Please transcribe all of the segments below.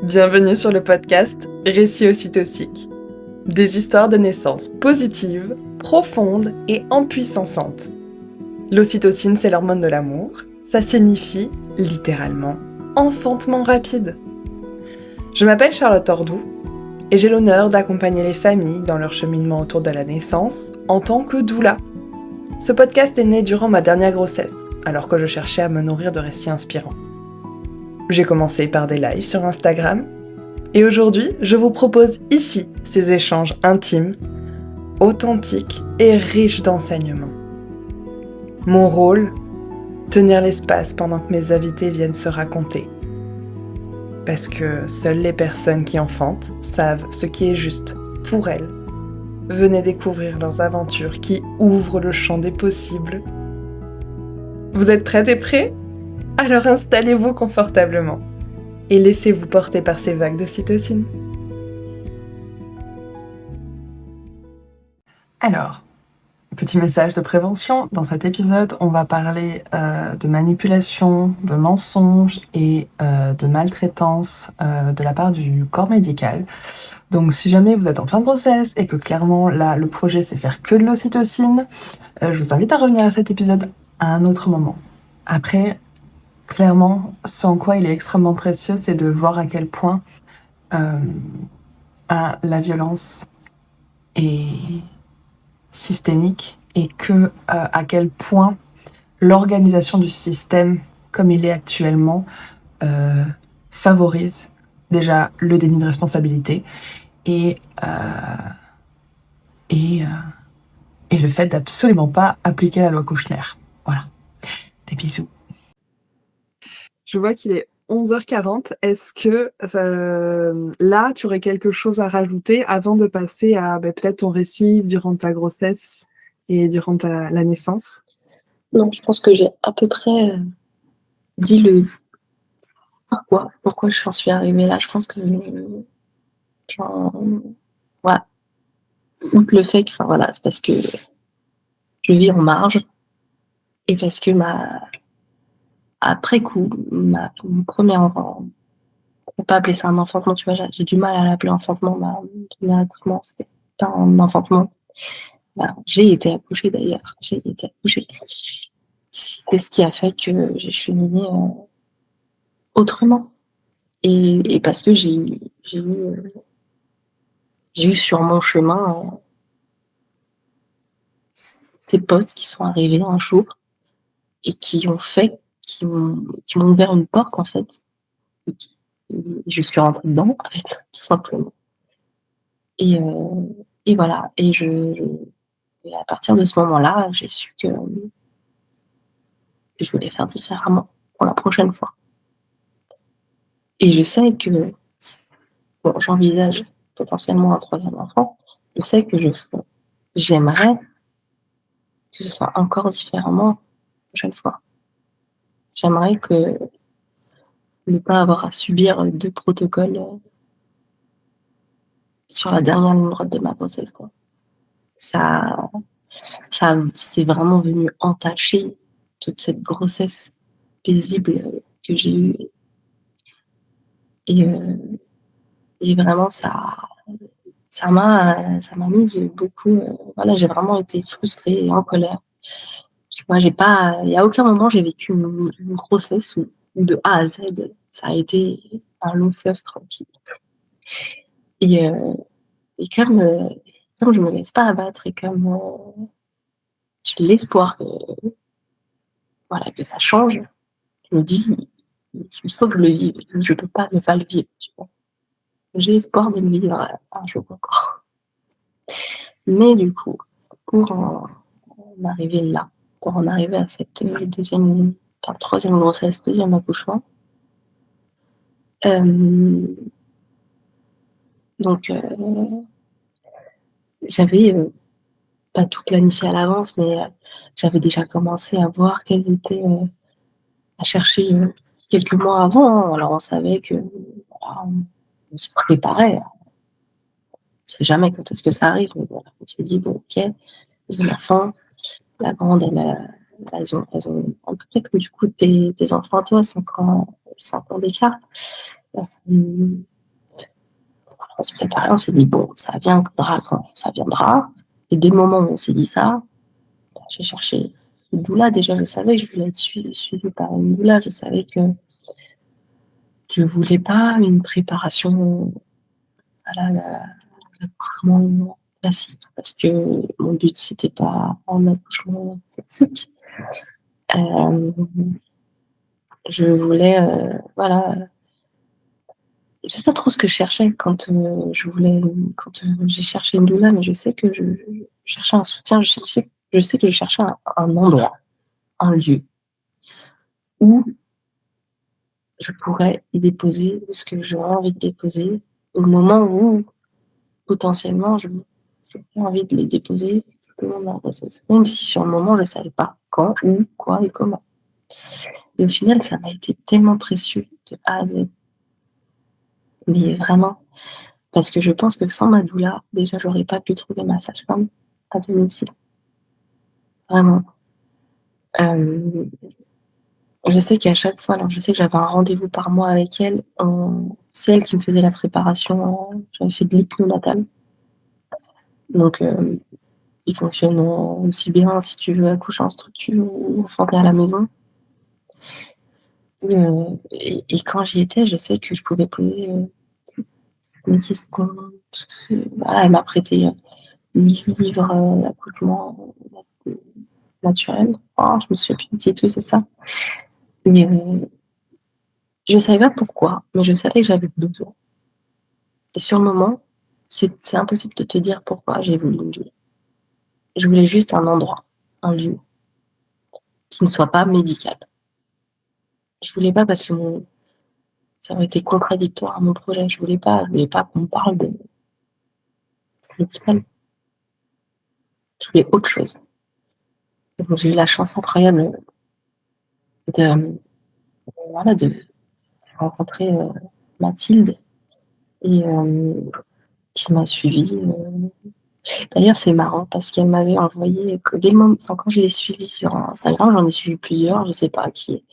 Bienvenue sur le podcast Récits ocytociques. Des histoires de naissance positives, profondes et empuissantes. L'ocytocine, c'est l'hormone de l'amour. Ça signifie, littéralement, enfantement rapide. Je m'appelle Charlotte Ordoux et j'ai l'honneur d'accompagner les familles dans leur cheminement autour de la naissance en tant que doula. Ce podcast est né durant ma dernière grossesse, alors que je cherchais à me nourrir de récits inspirants. J'ai commencé par des lives sur Instagram, et aujourd'hui, je vous propose ici ces échanges intimes, authentiques et riches d'enseignements. Mon rôle, tenir l'espace pendant que mes invités viennent se raconter. Parce que seules les personnes qui enfantent savent ce qui est juste pour elles. Venez découvrir leurs aventures qui ouvrent le champ des possibles. Vous êtes prêtes et prêts ? Alors installez-vous confortablement et laissez-vous porter par ces vagues d'ocytocine. Alors, petit message de prévention. Dans cet épisode, on va parler de manipulation, de mensonges et de maltraitance de la part du corps médical. Donc si jamais vous êtes en fin de grossesse et que clairement là le projet c'est faire que de l'ocytocine, je vous invite à revenir à cet épisode à un autre moment. Après, clairement, ce en quoi il est extrêmement précieux, c'est de voir à quel point la violence est systémique et que à quel point l'organisation du système, comme il est actuellement, favorise déjà le déni de responsabilité et le fait d'absolument pas appliquer la loi Kouchner. Voilà. Des bisous. Je vois qu'il est 11h40. Est-ce que là, tu aurais quelque chose à rajouter avant de passer à peut-être ton récit durant ta grossesse et durant la naissance ? Non, je pense que j'ai à peu près dit le pourquoi je suis arrivée là. Je pense que voilà. Outre le fait que, c'est parce que je vis en marge et parce que après coup, mon premier enfant, on peut pas appeler ça un enfantement, tu vois, j'ai du mal à l'appeler enfantement, mon premier accouchement, c'était pas un enfantement. J'ai été accouchée d'ailleurs, C'est ce qui a fait que je suis née autrement. Et parce que j'ai eu sur mon chemin ces postes qui sont arrivés un jour et qui m'ont ouvert une porte, en fait. Et je suis rentrée dedans, tout simplement. Et voilà. Et à partir de ce moment-là, j'ai su que je voulais faire différemment pour la prochaine fois. Et je sais que, j'envisage potentiellement un troisième enfant. Je sais que j'aimerais que ce soit encore différemment la prochaine fois. J'aimerais que ne pas avoir à subir 2 protocoles sur la dernière ligne droite de ma grossesse, quoi. Ça c'est vraiment venu entacher toute cette grossesse paisible que j'ai eue. Et vraiment ça m'a mise beaucoup, j'ai vraiment été frustrée et en colère. Moi, il y a aucun moment j'ai vécu une grossesse où de A à Z, ça a été un long fleuve tranquille. Et comme je me laisse pas abattre et comme j'ai l'espoir que ça change, je me dis, il faut que je le vive. Je peux pas ne pas le vivre, tu vois. J'ai espoir de le vivre un jour encore. Mais du coup, pour en arriver là, pour en arriver à cette troisième grossesse, deuxième accouchement, donc j'avais pas tout planifié à l'avance, mais j'avais déjà commencé à voir quelles étaient, à chercher quelques mois avant. Alors on savait que on se préparait. On sait jamais quand est-ce que ça arrive, mais voilà, on s'est dit bon, ok, les enfants, la grande, elles ont à peu près que du coup tes enfants, toi, 5 ans d'écart. on se préparait, on s'est dit: «Bon, ça viendra quand ça viendra» et dès le moment où on s'est dit ça, j'ai cherché une doula. Déjà, je savais que je voulais être suivie par une doula. Je savais que je voulais pas une préparation à l'accouchement classique parce que mon but, c'était pas un accouchement classique. Je voulais, voilà, je sais pas trop ce que je cherchais quand j'ai cherché une doula, mais je sais que je cherchais un soutien, je sais que je cherchais un endroit, un lieu où je pourrais y déposer ce que j'aurais envie de déposer au moment où potentiellement j'ai envie de les déposer tout au long de ma grossesse. Même si sur le moment je savais pas quand, où, quoi et comment. Et au final, ça m'a été tellement précieux de A à Z. Mais vraiment, parce que je pense que sans ma doula, déjà j'aurais pas pu trouver ma sage-femme à domicile. Vraiment. Euh, je sais qu'à chaque fois, alors je sais que j'avais un rendez-vous par mois avec elle, c'est elle qui me faisait la préparation, j'avais fait de l'hypno natale. Donc, il fonctionne aussi bien si tu veux accoucher en structure ou enfanter à la maison. Et quand j'y étais, je sais que je pouvais poser mes questions. Voilà, elle m'a prêté 8 livres d'accouchement naturel. Oh, je me souviens plus du tout, c'est ça. Mais je savais pas pourquoi, mais je savais que j'avais besoin. Et sur le moment, c'est impossible de te dire pourquoi j'ai voulu une douche. Je voulais juste un endroit, un lieu qui ne soit pas médical. Je voulais pas parce que ça aurait été contradictoire à mon projet. Je voulais pas qu'on parle de médical. Je voulais autre chose. Donc, j'ai eu la chance incroyable de, voilà, de rencontrer Mathilde et qui m'a suivie. D'ailleurs, c'est marrant parce qu'elle m'avait envoyé, dès le moment, enfin, quand je l'ai suivie sur Instagram, j'en ai suivi plusieurs, je sais pas qui.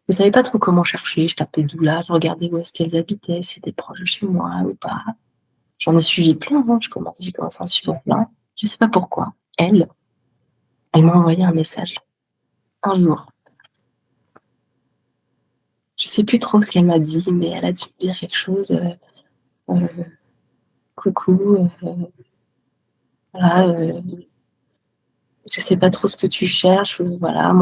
Je savais pas trop comment chercher, je tapais doula, je regardais où est-ce qu'elles habitaient, si c'était proche de chez moi ou pas. J'en ai suivi plein, hein. J'ai commencé à en suivre plein. Je sais pas pourquoi. Elle m'a envoyé un message un jour. Je sais plus trop ce qu'elle m'a dit, mais elle a dû me dire quelque chose. Euh, coucou, voilà, je sais pas trop ce que tu cherches. Voilà,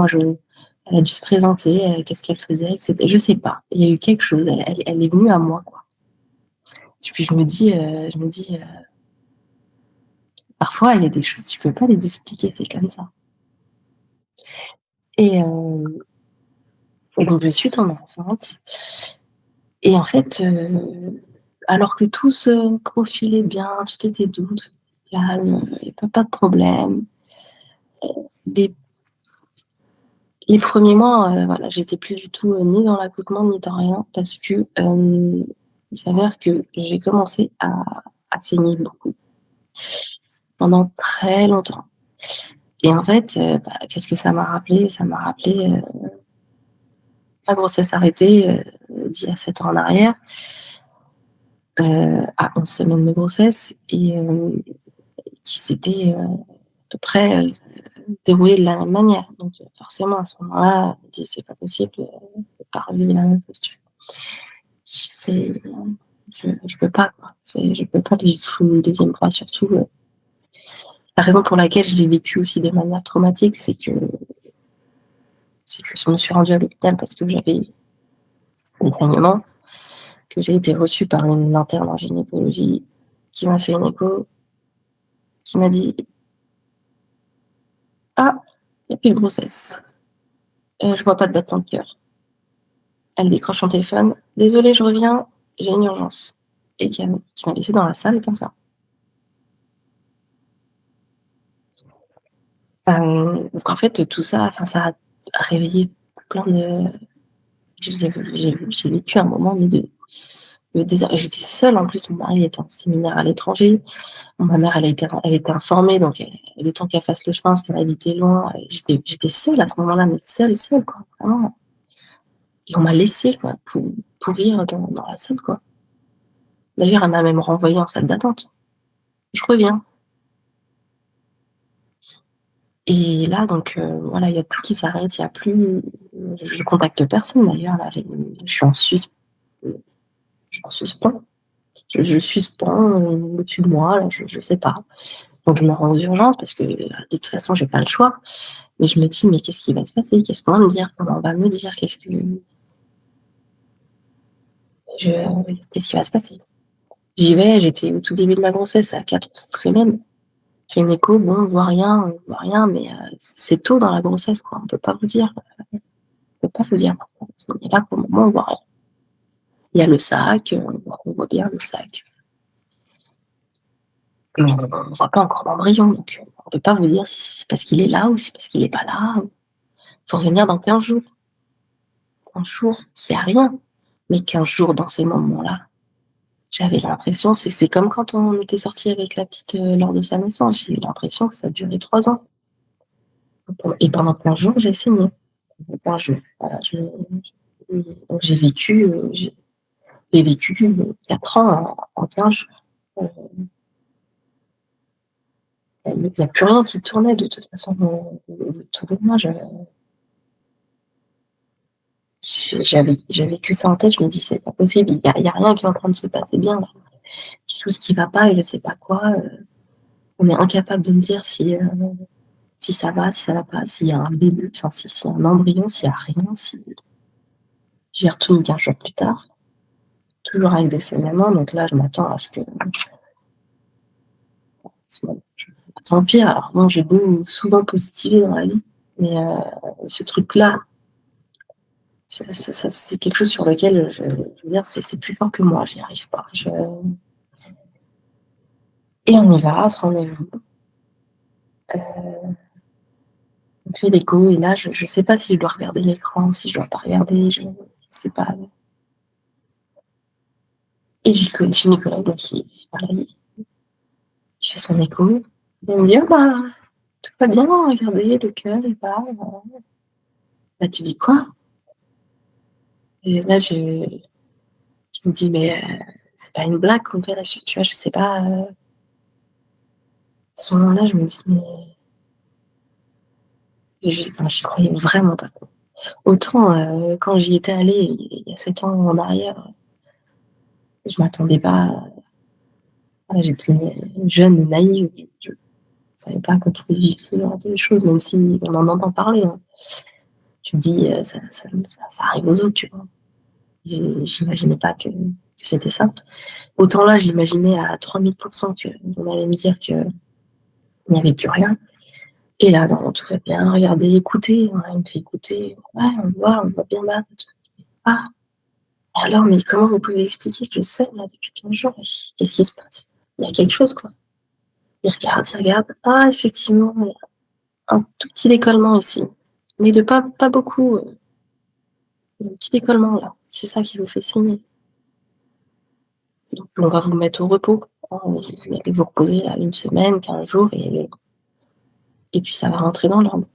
elle a dû se présenter, qu'est-ce qu'elle faisait, etc. Je sais pas. Il y a eu quelque chose. Elle est venue à moi, quoi. Et puis je me dis, parfois il y a des choses tu peux pas les expliquer, c'est comme ça. Et, et donc je suis tombée enceinte. Et en fait, alors que tout se profilait bien, tout était doux, tout était calme, il n'y avait pas de problème. Les, les premiers mois, voilà, j'étais plus du tout ni dans l'accouchement ni dans rien parce que il s'avère que j'ai commencé à saigner beaucoup pendant très longtemps. Et en fait, qu'est-ce que ça m'a rappelé? Ça m'a rappelé ma grossesse arrêtée d'il y a 7 ans en arrière, à 11 semaines de grossesse, et qui s'était à peu près déroulé de la même manière. Donc forcément, à ce moment-là, je me dis, c'est pas possible, je ne peux pas revivre la même chose. Je peux pas, quoi. Je peux pas vivre une deuxième fois, surtout. La raison pour laquelle je l'ai vécu aussi de manière traumatique, c'est que je me suis rendue à l'hôpital parce que j'avais des saignements, que j'ai été reçue par une interne en gynécologie qui m'a fait une écho, qui m'a dit: ah, il n'y a plus de grossesse. Je vois pas de battement de cœur. Elle décroche son téléphone. Désolée, je reviens, j'ai une urgence. Et qui m'a laissée dans la salle comme ça. Donc en fait, tout ça, ça a réveillé plein de. J'ai vécu un moment de désert. J'étais seule en plus, mon mari était en séminaire à l'étranger. Ma mère, elle était informée, donc le temps qu'elle fasse le chemin, parce qu'elle habitait loin, j'étais seule à ce moment-là, mais seule, quoi, vraiment. Et on m'a laissée, quoi, pour pourrir dans la salle, quoi. D'ailleurs, elle m'a même renvoyée en salle d'attente. Je reviens. Et là, donc, voilà, il y a tout qui s'arrête, il y a plus, je contacte personne d'ailleurs, là, je suis en suspens. Je suspends au-dessus de moi, là, je sais pas. Donc, je me rends aux urgences parce que de toute façon, j'ai pas le choix. Mais je me dis, mais qu'est-ce qui va se passer? Qu'est-ce qu'on va me dire? Comment on va me dire? Qu'est-ce qui va se passer? J'y vais, j'étais au tout début de ma grossesse, à 4 ou 5 semaines. Je fais une écho, bon, on voit rien, mais c'est tôt dans la grossesse, quoi. On peut pas vous dire. On peut pas vous dire. Et là, pour le moment, on voit rien. Il y a le sac, on voit bien le sac. Mais on voit pas encore d'embryon, donc on peut pas vous dire si c'est parce qu'il est là ou si c'est parce qu'il est pas là. Faut revenir dans 15 jours. 15 jours, c'est rien. Mais 15 jours dans ces moments-là, j'avais l'impression, c'est comme quand on était sorti avec la petite lors de sa naissance. J'ai eu l'impression que ça durait 3 ans. Et pendant 15 jours, j'ai saigné. 15 jours. Voilà, donc j'ai vécu 4 ans en 15 jours. Il n'y a plus rien qui tournait de toute façon autour de moi. J'avais que ça en tête. Je me dis, c'est pas possible. Il y a rien qui est en train de se passer bien là. Tout ce qui va pas et je sais pas quoi. On est incapable de me dire si ça va, si ça va pas, s'il y a un bébé, enfin si c'est un embryon, s'il y a rien, si j'ai retenu 15 jours plus tard, toujours avec des saignements. Donc là, je m'attends à ce que tant pire. Alors bon, j'ai beau souvent positiver dans la vie, mais ce truc-là, c'est quelque chose sur lequel je veux dire, c'est plus fort que moi. J'y arrive pas. Et on y va à ce rendez-vous. On fait l'écho et là, je sais pas si je dois regarder l'écran, si je dois pas regarder, je sais pas. Et j'y connais Nicolas, donc voilà, il fait son écho. Et il me dit, oh, bah, tout va bien, regardez, le cœur, il bat. Bah, tu dis quoi? Et là, je me dis, mais c'est pas une blague qu'on fait là, tu vois, je sais pas. À ce moment-là, je me dis, mais j'y croyais vraiment pas. Autant quand j'y étais allée il y a 7 ans en arrière, je m'attendais pas. Voilà, j'étais jeune et naïve. Je savais pas qu'on pouvait vivre ce genre de choses, même si on en entend parler. Hein. Tu te dis, ça arrive aux autres, tu vois. J'imaginais pas que c'était ça. Autant là, j'imaginais à 3000% qu'on allait me dire qu'il n'y avait plus rien. Et là, non, tout va bien, regardez, écoutez, ouais, il me fait écouter, ouais, on voit bien là. Ah, alors, mais comment vous pouvez expliquer que je saigne là depuis 15 jours? Qu'est-ce qui se passe? Il y a quelque chose, quoi. Il regarde. Ah, effectivement, il y a un tout petit décollement ici. Mais de pas beaucoup. Un petit décollement là. C'est ça qui vous fait saigner. Donc, on va vous mettre au repos. Vous allez vous reposer là 1 semaine, 15 jours, et puis ça va rentrer dans l'ordre.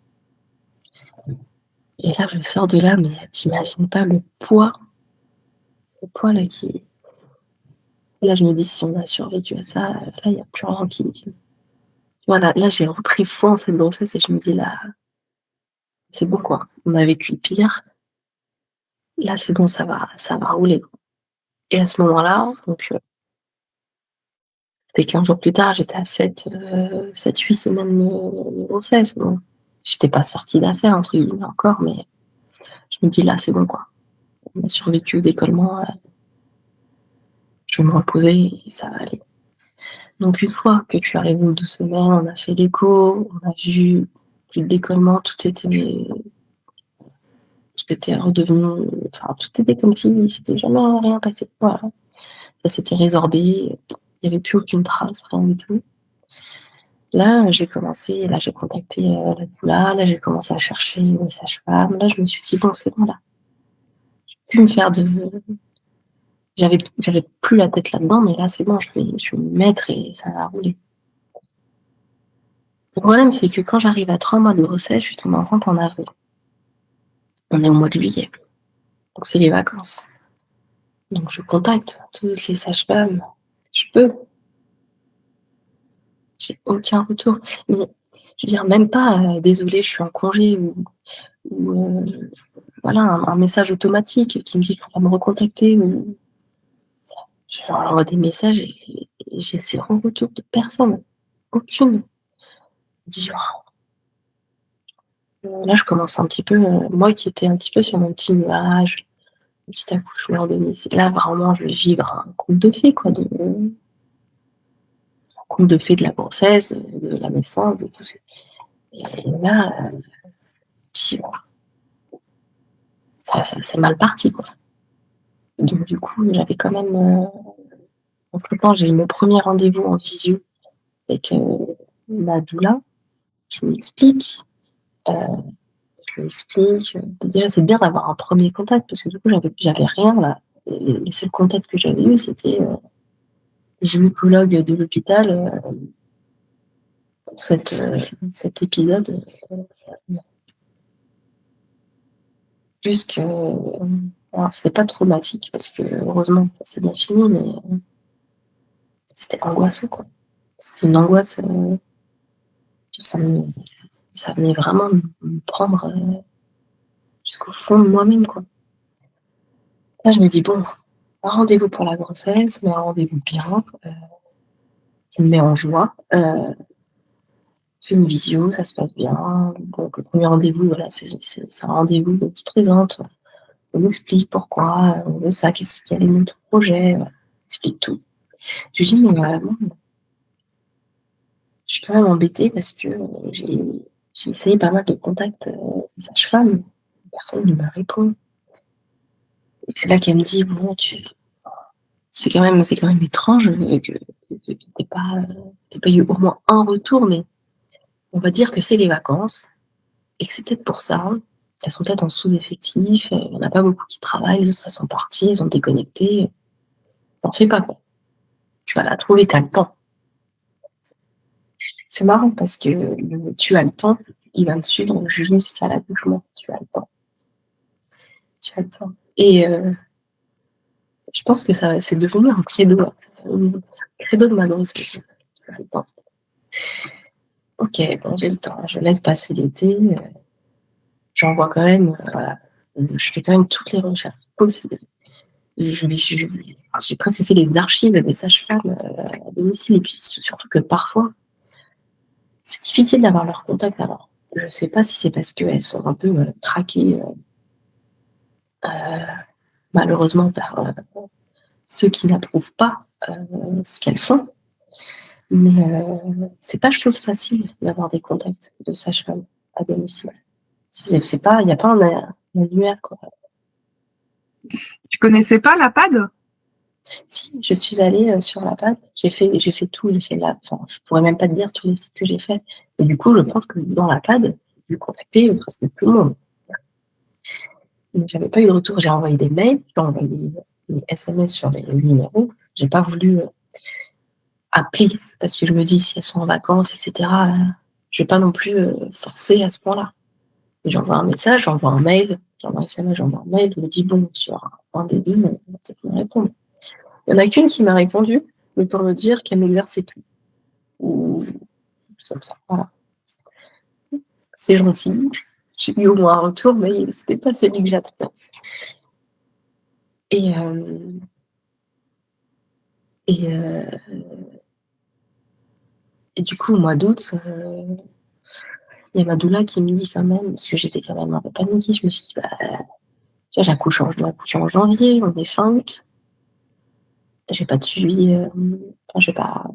Et là, je sors de là, mais t'imagines pas le poids là qui. Là, je me dis, si on a survécu à ça, là, il n'y a plus rien qui. Voilà, là, j'ai repris foi en cette grossesse et je me dis, là, c'est bon, quoi. On a vécu pire. Là, c'est bon, ça va rouler. Quoi. Et à ce moment-là, donc, c'était 15 jours plus tard, j'étais à 7-8 semaines de grossesse. Donc, j'étais pas sortie d'affaire, entre guillemets, encore, mais je me dis, là, c'est bon, quoi. On a survécu au décollement. Je vais me reposer et ça va aller. Donc, une fois que tu arrives aux 12 semaines, on a fait l'écho, on a vu plus de décollement, tout était redevenu, enfin, tout était comme si c'était jamais rien passé. Voilà. Ça s'était résorbé, il n'y avait plus aucune trace, rien du tout. Là, j'ai contacté la doula, là, j'ai commencé à chercher une sage-femme. Là, je me suis dit, bon, c'est bon, là. Je peux plus me faire de. J'avais plus la tête là-dedans, mais là, c'est bon, je vais me mettre et ça va rouler. Le problème, c'est que quand j'arrive à 3 mois de grossesse, je suis tombée enceinte en avril. On est au mois de juillet. Donc, c'est les vacances. Donc je contacte toutes les sages-femmes, je peux. J'ai aucun retour. Mais je veux dire même pas, «Désolée, je suis en congé» ou voilà, un message automatique qui me dit qu'on va me recontacter ou je leur envoie des messages et j'ai 0 retour de personne, aucune. Je dis: «Waouh!» Là, je commence un petit peu, moi qui étais un petit peu sur mon petit nuage, mon petit accouchement à domicile, là, vraiment, je vais vivre un conte de fées, quoi, conte de fées de la grossesse, de la naissance, de tout ce et là, je dis: «Waouh, ça c'est mal parti, quoi». Donc du coup, j'avais quand même, entre-temps, j'ai eu mon premier rendez-vous en visio avec, ma doula. Je lui explique, heu, déjà, c'est bien d'avoir un premier contact parce que du coup, j'avais rien là. Les seuls contacts que j'avais eus, c'était, le gynécologue de l'hôpital, pour cet épisode, plus que alors c'était pas traumatique parce que heureusement ça s'est bien fini, mais c'était angoissant, quoi. C'était une angoisse, ça venait ça venait vraiment me prendre, jusqu'au fond de moi-même, quoi. Là, je me dis: «Bon, un rendez-vous pour la grossesse, mais un rendez-vous bien, qui me met en joie, on fait une visio, ça se passe bien». Donc le premier rendez-vous, voilà, c'est un rendez-vous où on se présente, on explique pourquoi, on veut ça, quel est notre projet, on explique tout. Je lui dis: «Mais bon, je suis quand même embêtée parce que, j'ai essayé pas mal de contacts, des sages-femmes, personne ne me répond». Et c'est là qu'elle me dit: «Bon, tu c'est quand même étrange, que tu aies pas eu au moins un retour, mais on va dire que c'est les vacances et que c'est peut-être pour ça. Elles sont peut-être en sous-effectif, il y en a pas beaucoup qui travaillent, les autres elles sont parties, elles ont déconnecté. T'en fais pas, quoi. Tu vas la trouver, tu as le temps». C'est marrant parce que le «tu as le temps», il va me suivre jusqu'à l'accouchement. Tu as le temps, tu as le temps et je pense que ça c'est devenu un credo, un credo de ma grossesse. Tu as le temps. OK, bon, j'ai le temps, je laisse passer l'été, j'envoie quand même, voilà, je fais quand même toutes les recherches possibles. J'ai presque fait les archives des sages-femmes, à domicile et puis surtout que parfois, c'est difficile d'avoir leur contact. Alors, je sais pas si c'est parce qu'elles sont un peu, traquées, malheureusement par, ceux qui n'approuvent pas, ce qu'elles font, mais c'est pas chose facile d'avoir des contacts de sages-femmes à domicile. C'est pas il y a pas un annuaire, quoi. Tu connaissais pas la PAD? Si, je suis allée, sur la PAD, j'ai fait tout, j'ai fait la enfin, je pourrais même pas te dire tous les sites que j'ai fait et du coup, je pense que dans la PAD, j'ai dû contacter presque tout le monde. Donc j'avais pas eu de retour. J'ai envoyé des mails, j'ai envoyé des SMS sur les numéros. J'ai pas voulu, appeler parce que je me dis: «Si elles sont en vacances et cetera, je vais pas non plus, forcer à ce point-là». J'envoie un message, j'envoie un mail, j'envoie un SMS, j'envoie un mail, je me dis: «Bon, sur un des 2, elle va peut-être me répondre». Il y en a qu'une qui m'a répondu, mais pour me dire qu'elle n'exerçait plus ou comme ça, voilà. C'est gentil. J'ai eu au moins un retour, mais c'était pas celui que j'attendais et hem et et du coup, au mois d'août, il y a ma doula qui me dit quand même parce que j'étais quand même un peu paniquée, je me suis dit: «Bah, tu vois, je dois accoucher en janvier, on est fin août, j'ai pas de suivi, enfin j'ai pas»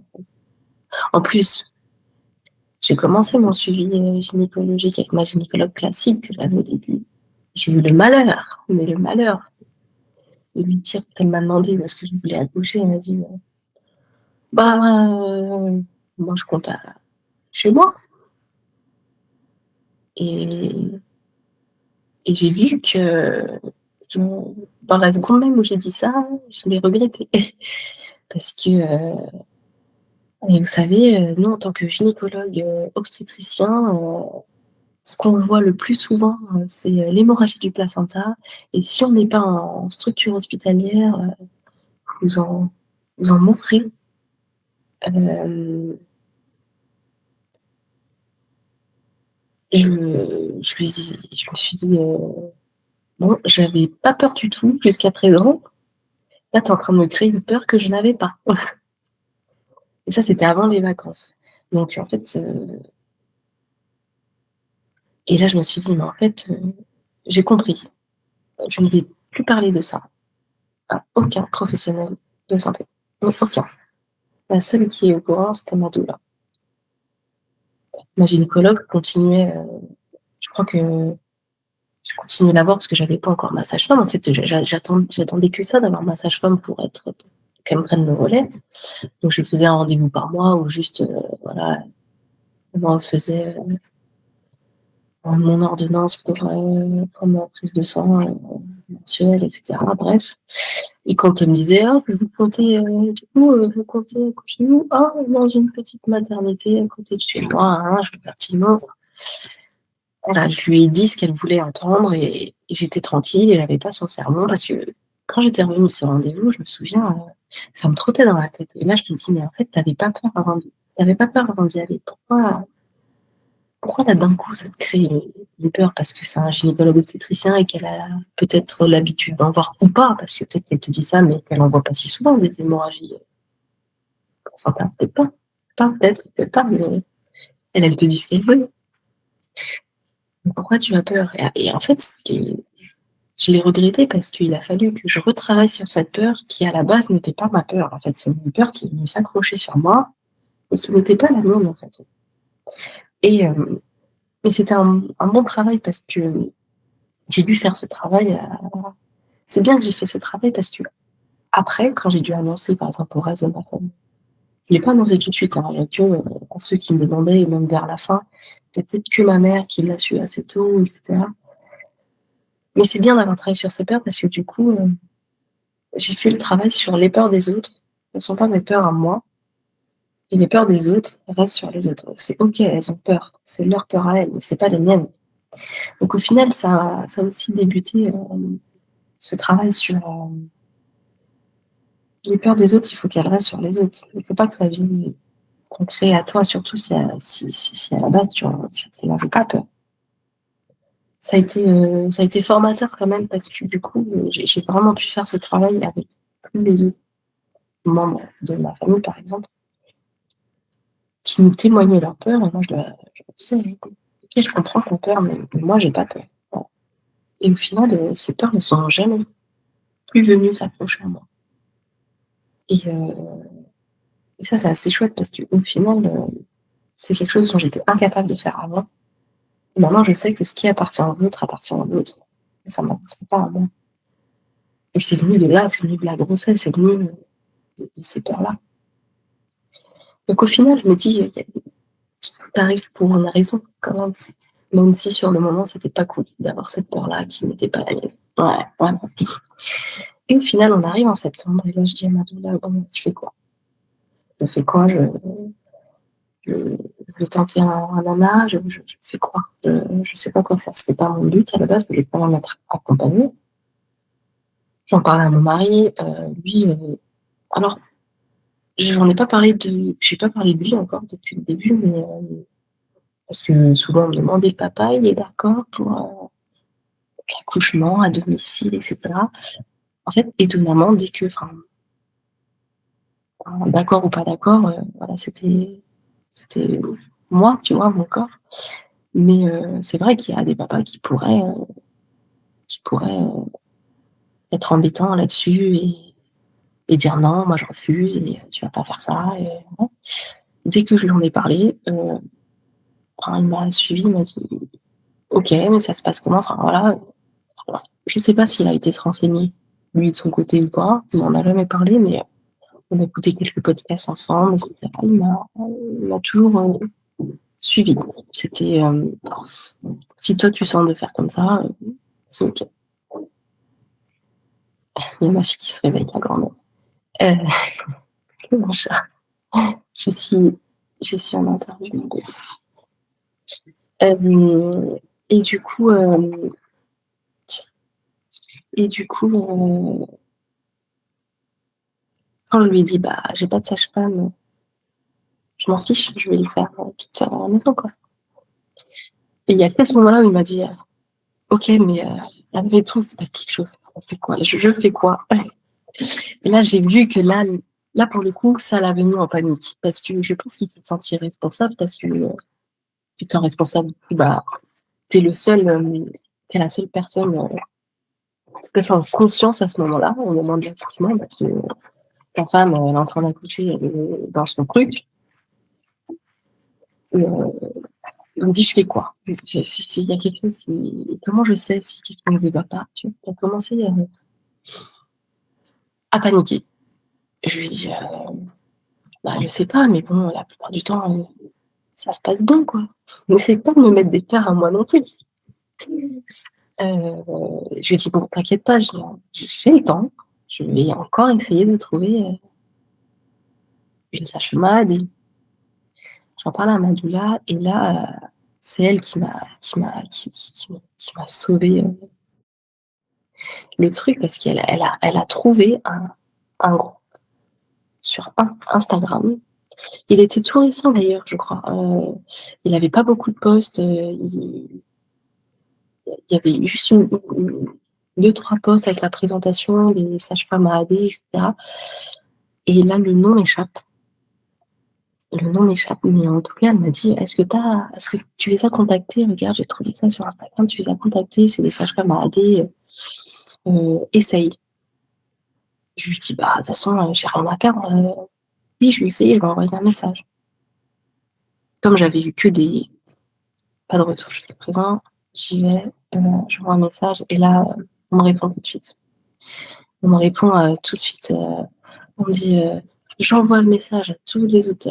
en plus, j'ai commencé mon suivi, gynécologique avec ma gynécologue classique que j'avais au début. J'ai eu le malheur, mais le malheur de lui dire elle m'a demandé où est-ce que je voulais accoucher, elle m'a dit: «Bah, moi je compte à chez moi» et j'ai vu que je dans la seconde même où j'ai dit ça, je l'ai regretté parce que, et vous savez, nous en tant que gynécologue, obstétricien, ce qu'on voit le plus souvent, c'est l'hémorragie du placenta. Et si on n'est pas en structure hospitalière, vous en, vous en mourrez. Je me suis dit, bon, j'avais pas peur du tout jusqu'à présent. Là, t'es en train de me créer une peur que je n'avais pas. Et ça, c'était avant les vacances. Donc, en fait, et là, je me suis dit, mais en fait, j'ai compris. Je ne vais plus parler de ça à aucun professionnel de santé. Mais aucun. La seule qui est au courant, c'était ma doula. Ma gynécologue continuait, je crois que je continuais la voir parce que j'avais pas encore ma sage-femme. En fait, j'attendais que ça d'avoir ma sage-femme pour qu'elle me prenne le relais. Donc, je faisais un rendez-vous par mois ou juste, voilà, elle me faisait mon ordonnance pour ma prise de sang mensuelle, etc. Bref. Et quand elle me disait, ah, vous comptez, vous comptez chez nous, ah, dans une petite maternité à côté de chez moi, hein, je fais partie de l'autre. Voilà, je lui ai dit ce qu'elle voulait entendre et j'étais tranquille et j'avais pas son sermon parce que quand j'étais revenue de ce rendez-vous, je me souviens, ça me trottait dans la tête. Et là, je me dis, mais en fait, t'avais pas peur avant d'y aller. Pourquoi là, d'un coup, ça te crée une peur parce que c'est un gynécologue obstétricien et qu'elle a peut-être l'habitude d'en voir ou pas, parce que peut-être qu'elle te dit ça, mais qu'elle en voit pas si souvent des hémorragies placentaires. Peut-être pas. Peut-être pas, mais elle te dit ce qu'elle veut. Pourquoi tu as peur? Et en fait, je l'ai regretté parce qu'il a fallu que je retravaille sur cette peur qui, à la base, n'était pas ma peur. En fait, c'est une peur qui est venue s'accrocher sur moi et qui n'était pas la mienne, en fait. Mais c'était un bon travail parce que j'ai dû faire ce travail. C'est bien que j'ai fait ce travail parce que après, quand j'ai dû annoncer, par exemple, au reste de ma famille, je l'ai pas annoncé tout de suite. Hein, il y a que ceux qui me demandaient, et même vers la fin, il y a peut-être que ma mère qui l'a su assez tôt, etc. Mais c'est bien d'avoir travaillé sur ces peurs parce que du coup, j'ai fait le travail sur les peurs des autres. Ce ne sont pas mes peurs à moi. Et les peurs des autres restent sur les autres. C'est ok, elles ont peur. C'est leur peur à elles, mais c'est pas les miennes. Donc au final, ça a aussi débuté ce travail sur les peurs des autres. Il faut qu'elles restent sur les autres. Il ne faut pas que ça vienne concret à toi, surtout si à la base tu n'avais pas peur. Ça a été formateur quand même parce que du coup, j'ai vraiment pu faire ce travail avec tous les autres membres de ma famille, par exemple, qui me témoignaient leur peur. Et moi, je disais, ok, je comprends ton peur, mais moi, j'ai pas peur. Voilà. Et au final, ces peurs ne sont jamais plus venues s'approcher à moi. Et ça, c'est assez chouette parce qu'au final, c'est quelque chose dont j'étais incapable de faire avant. Et maintenant, je sais que ce qui appartient aux autres appartient aux autres. Et ça ne m'appartient pas à moi. Et c'est venu de là, c'est venu de la grossesse, c'est venu de ces peurs-là. Donc au final, je me dis, tout arrive pour une raison, quand même. Même si sur le moment, c'était pas cool d'avoir cette peur-là qui n'était pas la mienne. Ouais, vraiment. Et au final, on arrive en septembre, et là, je dis à ma doula, bon, je fais quoi? Je fais quoi? Je vais tenter un nana, je fais quoi? Je sais pas quoi faire. C'était pas mon but à la base, c'était pas m'être accompagnée. J'en parlais à mon mari, lui, alors, j'en ai pas parlé j'ai pas parlé de lui encore depuis le début, mais parce que souvent on me demandait le papa, il est d'accord pour l'accouchement à domicile, etc. En fait, étonnamment, dès que, d'accord ou pas d'accord, voilà, c'était moi, tu vois, mon corps. Mais c'est vrai qu'il y a des papas qui pourraient être embêtants là-dessus et dire non, moi je refuse et tu vas pas faire ça. Et, ouais. Dès que je lui en ai parlé, il m'a suivi, il m'a dit ok, mais ça se passe comment? Enfin voilà. Je sais pas s'il a été se renseigner, lui de son côté ou pas. On n'en a jamais parlé, mais on a écouté quelques podcasts ensemble, etc. Il m'a toujours suivi. C'était si toi tu sens de faire comme ça, c'est ok. Il y a ma fille qui se réveille à grand mon chat. Je suis en interview. Euh, et du coup, euh, et du coup, quand je lui ai dit, bah, j'ai pas de sage-femme, je m'en fiche, je vais le faire toute seule à la maison, quoi. Et il y a qu'à ce moment-là où il m'a dit, ok, mais admettons, c'est pas quelque chose. On fait quoi? Je fais quoi? Et là, j'ai vu que là, pour le coup, ça l'avait mis en panique. Parce que je pense qu'il s'est senti responsable parce que putain, responsable, bah, t'es le seul, t'es la seule personne qui a fait en conscience à ce moment-là, au moment de l'accouchement, parce que ta femme, elle est en train d'accoucher, elle est dans son truc. Et, il me dit, je fais quoi? S'il y a quelque chose qui. Comment je sais si quelque chose ne va pas? Tu vois, il a commencé à paniquer. Je lui dis, bah, je sais pas, mais bon, la plupart du temps, ça se passe bien, quoi. N'essaie pas de me mettre des peurs à moi non plus. Je lui dis, bon, t'inquiète pas, j'ai le temps. Je vais encore essayer de trouver une sage-femme à aider. J'en parle à Madoula, et là, c'est elle qui m'a sauvé le truc, parce qu'elle a trouvé un groupe sur Instagram. Il était tout récent d'ailleurs, je crois. Il n'avait pas beaucoup de posts. Il y avait juste deux, trois posts avec la présentation des sages-femmes à AD, etc. Et là, le nom m'échappe. Le nom m'échappe, mais en tout cas, elle m'a dit, est-ce que tu les as contactés? Regarde, j'ai trouvé ça sur Instagram, tu les as contactés, c'est des sages-femmes à AD, essaye. Je lui dis, bah, de toute façon, j'ai rien à perdre. Oui, je vais essayer, je vais envoyer un message. Comme j'avais eu que pas de retour jusqu'à présent, j'y vais, j'envoie un message, et là, on me répond tout de suite. On me répond tout de suite. On me dit, j'envoie le message à tous les autres.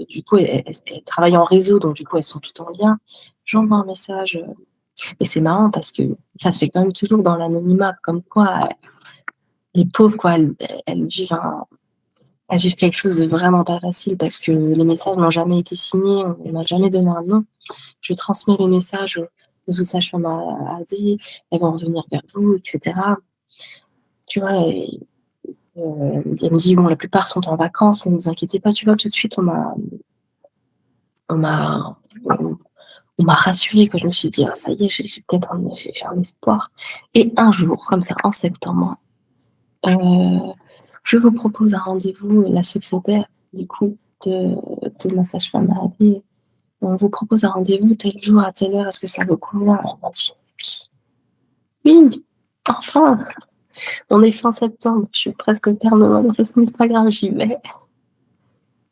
Du coup, elles travaillent en réseau, donc du coup, elles sont toutes en lien. J'envoie un message. Et c'est marrant parce que ça se fait quand même toujours dans l'anonymat. Comme quoi, les pauvres, quoi, elles vivent quelque chose de vraiment pas facile parce que les messages n'ont jamais été signés, on m'a jamais donné un nom. Je transmets le message aux autres sages-femmes à dire, elles vont revenir vers vous, etc. Tu vois, elle me dit, bon, la plupart sont en vacances, ne vous inquiétez pas, tu vois, tout de suite, on m'a, on m'a rassurée, que je me suis dit, ah, ça y est, j'ai peut-être j'ai un espoir. Et un jour, comme ça, en septembre, je vous propose un rendez-vous, la secrétaire, du coup, de ma sage-femme a dit, on vous propose un rendez-vous tel jour à telle heure, est-ce que ça vous convient? Elle m'a dit, oui, enfin, on est fin septembre, je suis presque au terme de ma grossesse, mais c'est pas grave, j'y vais.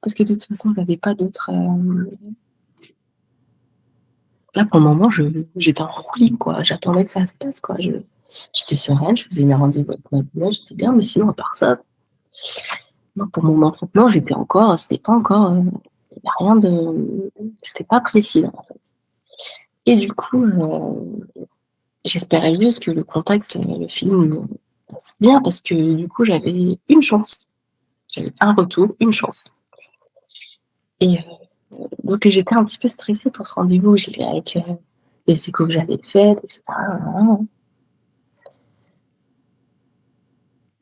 Parce que de toute façon, je n'avais pas d'autres. Là, pour le moment, j'étais en roue libre, quoi. J'attendais que ça se passe, quoi. J'étais sereine, je faisais mes rendez-vous avec ma doula, j'étais bien, mais sinon, à part ça, moi, pour mon enfantement, c'était pas encore, il n'y avait rien de, c'était pas précis, en fait. Et du coup, j'espérais juste que le contact, le film passe bien, parce que du coup, j'avais une chance. J'avais un retour, une chance. Et donc, j'étais un petit peu stressée pour ce rendez-vous. J'y vais avec les échos que j'avais faits, etc.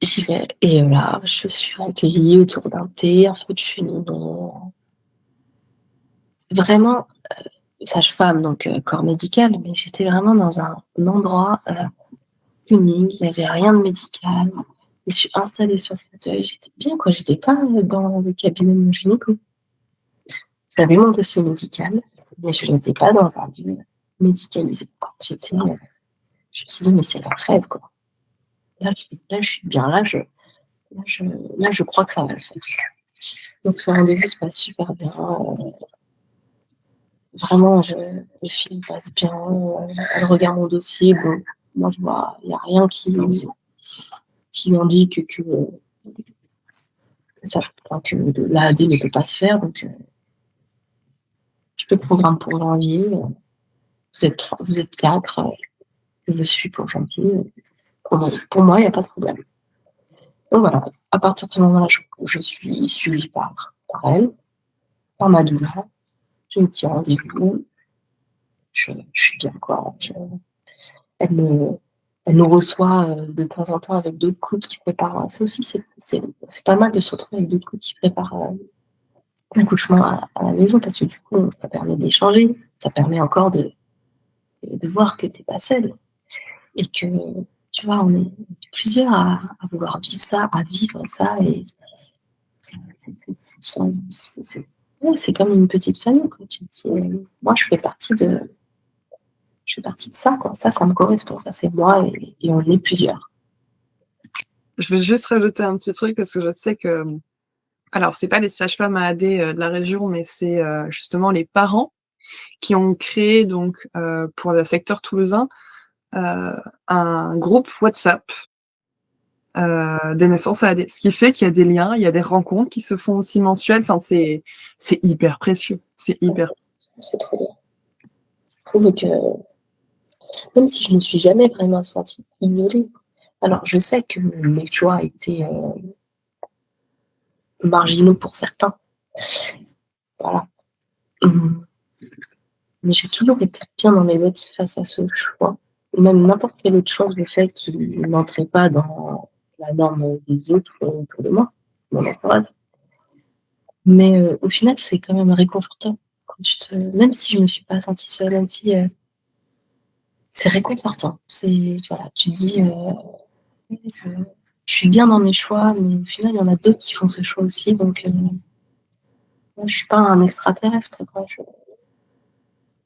J'y vais. Et là, je suis accueillie autour d'un thé, un feu de cheminée. Vraiment, sage-femme, donc corps médical, mais j'étais vraiment dans un endroit cleaning, il n'y avait rien de médical. Je me suis installée sur le fauteuil, j'étais bien, quoi. J'étais pas dans le cabinet de mon gynéco. J'avais mon dossier médical, mais je n'étais pas dans un lieu médicalisé. Je me suis dit, mais c'est le rêve, quoi. Là, je suis bien, là, je crois que ça va le faire. Donc, ce rendez-vous se passe super bien. Vraiment, le film passe bien. Elle regarde mon dossier. Bon, moi, je vois, il n'y a rien qui indique que l'AD ne peut pas se faire. Donc, je te programme pour janvier. Vous êtes quatre. Je le suis pour janvier. Pour moi, il n'y a pas de problème. Donc voilà, à partir de ce moment-là, je suis suivie par elle, par ma doula. J'ai un petit rendez-vous. je suis bien, quoi. Elle me Elle nous reçoit, de temps en temps avec d'autres couples qui préparent, ça aussi c'est pas mal de se retrouver avec d'autres couples qui préparent, l'accouchement à la maison parce que du coup, ça permet d'échanger, ça permet encore de voir que tu es pas seule et que, tu vois, on est plusieurs à vouloir vivre ça, à vivre ça et c'est ouais, c'est comme une petite famille, quoi. Tu te dis, moi je fais partie de ça, quoi. Ça me correspond, ça c'est moi et on est plusieurs. Je vais juste rajouter un petit truc parce que je sais que, alors c'est pas les sages-femmes à AD de la région, mais c'est justement les parents qui ont créé donc pour le secteur toulousain un groupe WhatsApp des naissances à AD, ce qui fait qu'il y a des liens, il y a des rencontres qui se font aussi mensuelles. Enfin, c'est hyper précieux, c'est hyper. C'est trop bien. Je trouve que même si je ne me suis jamais vraiment sentie isolée, alors je sais que mes choix étaient marginaux pour certains, voilà. Mais j'ai toujours été bien dans mes bottes face à ce choix. Même n'importe quel autre choix que j'ai fait qui n'entrait pas dans la norme des autres autour de moi, mon entourage. Mais au final, c'est quand même réconfortant. Même si je me suis pas sentie seule, même si c'est réconfortant. Voilà, tu te dis, je suis bien dans mes choix, mais au final, il y en a d'autres qui font ce choix aussi. Donc, moi, je suis pas un extraterrestre, quoi.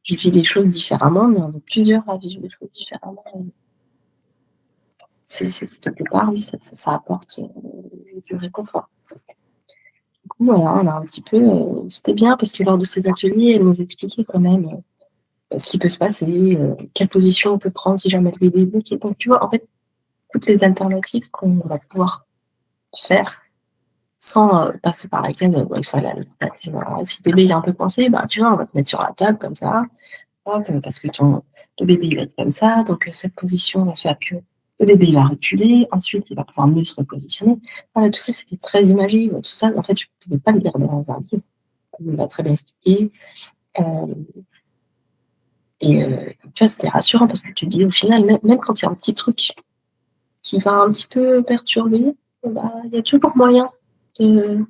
Je vis les choses différemment, mais on est plusieurs à vivre les choses différemment. C'est quelque part, oui, ça apporte du réconfort. Du coup, voilà, on a un petit peu. C'était bien parce que lors de ces ateliers, elle nous expliquait quand même ce qui peut se passer, quelle position on peut prendre si jamais le bébé est bloqué. Donc, tu vois, en fait, toutes les alternatives qu'on va pouvoir faire sans passer par la case il faut aller à l'hôpital. Si le bébé il est un peu coincé, bah, tu vois, on va te mettre sur la table comme ça, hop, parce que le bébé il va être comme ça, donc cette position va faire que le bébé il va reculer, ensuite il va pouvoir mieux se repositionner. Voilà, tout ça c'était très imagé, tout ça en fait je ne pouvais pas le lire dans un livre, il m'a très bien expliqué. Tu vois, c'était rassurant parce que tu te dis au final, même quand il y a un petit truc qui va un petit peu perturber, bah, il y a toujours moyen de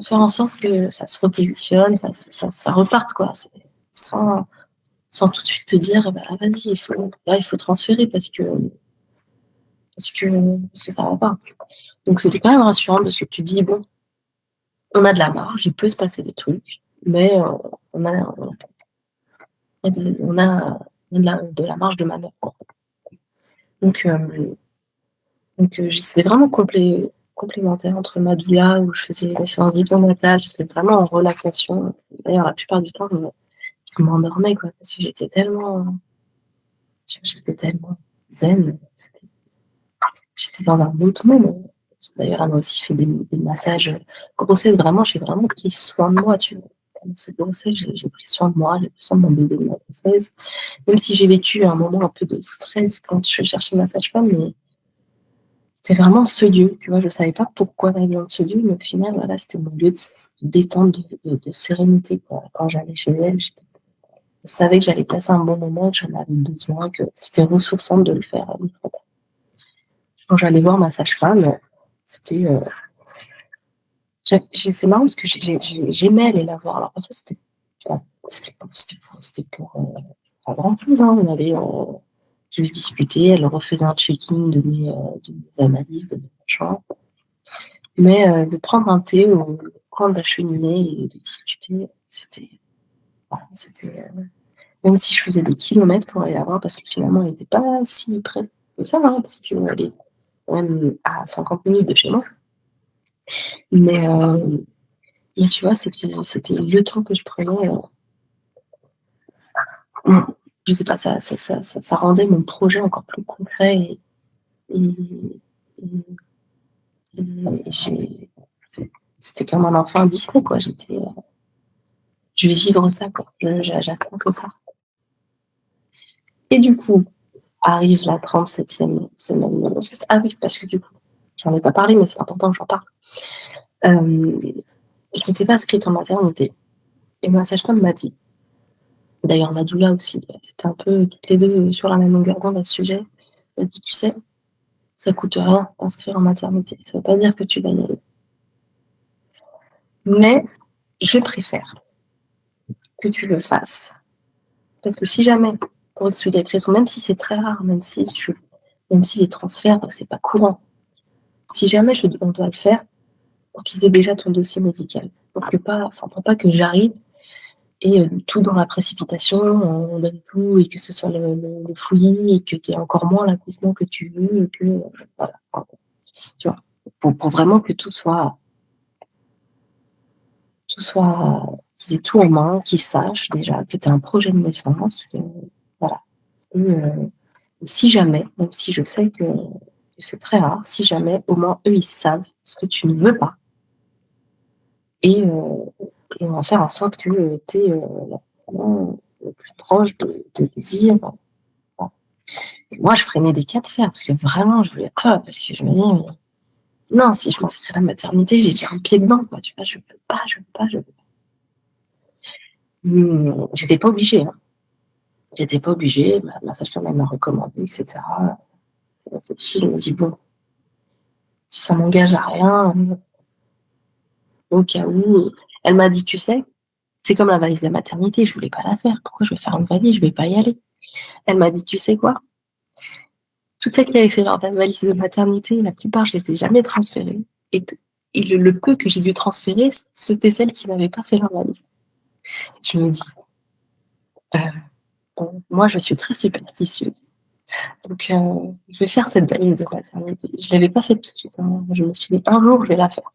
faire en sorte que ça se repositionne, ça reparte, quoi. Sans, sans tout de suite te dire, bah, vas-y, il faut transférer parce que ça va pas. Donc c'était quand même rassurant parce que tu dis, bon, on a de la marge, il peut se passer des trucs, mais on a de la marge de manœuvre, quoi. Donc c'était vraiment complémentaire entre ma doula où je faisais les séances d'hypnomassage, c'était vraiment en relaxation. D'ailleurs, la plupart du temps, je m'endormais, quoi, parce que j'étais tellement zen. J'étais dans un autre monde. D'ailleurs, elle m'a aussi fait des massages grossesse. Vraiment, j'ai vraiment pris soin de moi, tu vois. Pendant cette grossesse, j'ai pris soin de moi, j'ai pris soin de mon bébé de ma grossesse. Même si j'ai vécu un moment un peu de stress quand je cherchais ma sage-femme, mais c'était vraiment ce lieu, tu vois. Je savais pas pourquoi aller dans ce lieu, mais au final, voilà, c'était mon lieu de détente, de sérénité, quoi. Quand j'allais chez elle, je savais que j'allais passer un bon moment, que j'en avais besoin, que c'était ressourçant de le faire une fois. Quand j'allais voir ma sage-femme, c'était. C'est marrant parce que j'aimais aller la voir. Alors, en fait, c'était pour pas grand-chose, hein. On allait juste discuter, elle refaisait un check-in de mes analyses, de mes machins. Mais de prendre un thé au coin de la cheminée et de discuter, voilà, même si je faisais des kilomètres pour aller la voir, parce que finalement, elle n'était pas si près de ça, hein, parce qu'elle est quand même à 50 minutes de chez moi. Mais tu vois, c'était le temps que je prenais. Je sais pas, ça rendait mon projet encore plus concret et c'était comme un enfant Disney, quoi. Je vais vivre ça, quoi. J'attends que ça. Et du coup, arrive la 37e semaine de grossesse. Ah oui, parce que du coup, j'en ai pas parlé, mais c'est important que j'en parle. Je n'étais pas inscrite en maternité. Et ma sage-femme m'a dit, D'ailleurs, la doula aussi, c'était un peu toutes les deux sur la même longueur d'onde à ce sujet. Elle dit, tu sais, ça coûte rien d'inscrire en maternité. Ça veut pas dire que tu vas y aller. Mais je préfère que tu le fasses. Parce que si jamais, pour X ou Y raison, même si c'est très rare, même si les transferts, c'est pas courant, si jamais on doit le faire, pour qu'ils aient déjà ton dossier médical. Pour pas que j'arrive et tout dans la précipitation, on donne tout et que ce soit le fouillis et que tu aies encore moins l'accouchement que tu veux et que voilà. Tu vois, pour vraiment que tout soit qu'ils aient tout en main, qu'ils sachent déjà que tu as un projet de naissance, voilà. Et si jamais, même si je sais que c'est très rare, si jamais, au moins eux ils savent ce que tu ne veux pas et on va faire en sorte que tu es le plus proche de tes désirs. Voilà. Et moi, je freinais des cas de fer parce que vraiment, je voulais pas, parce que je me dis, mais non, si je m'inscris à la maternité, j'ai déjà un pied dedans, quoi. Tu vois, je veux pas. J'étais pas obligée, hein. J'étais pas obligée, ma sage-femme elle m'a recommandé, etc. Je me dis, bon, si ça m'engage à rien, au cas où, elle m'a dit, tu sais, c'est comme la valise de la maternité, je voulais pas la faire. Pourquoi je vais faire une valise? Je vais pas y aller. Elle m'a dit, tu sais quoi? Toutes celles qui avaient fait leur valise de maternité, la plupart, je les ai jamais transférées. Et le peu que j'ai dû transférer, c'était celles qui n'avaient pas fait leur valise. Je me dis, bon, moi, je suis très superstitieuse. Donc, je vais faire cette valise de maternité. Je l'avais pas faite tout de suite, hein. Je me suis dit, un jour, je vais la faire.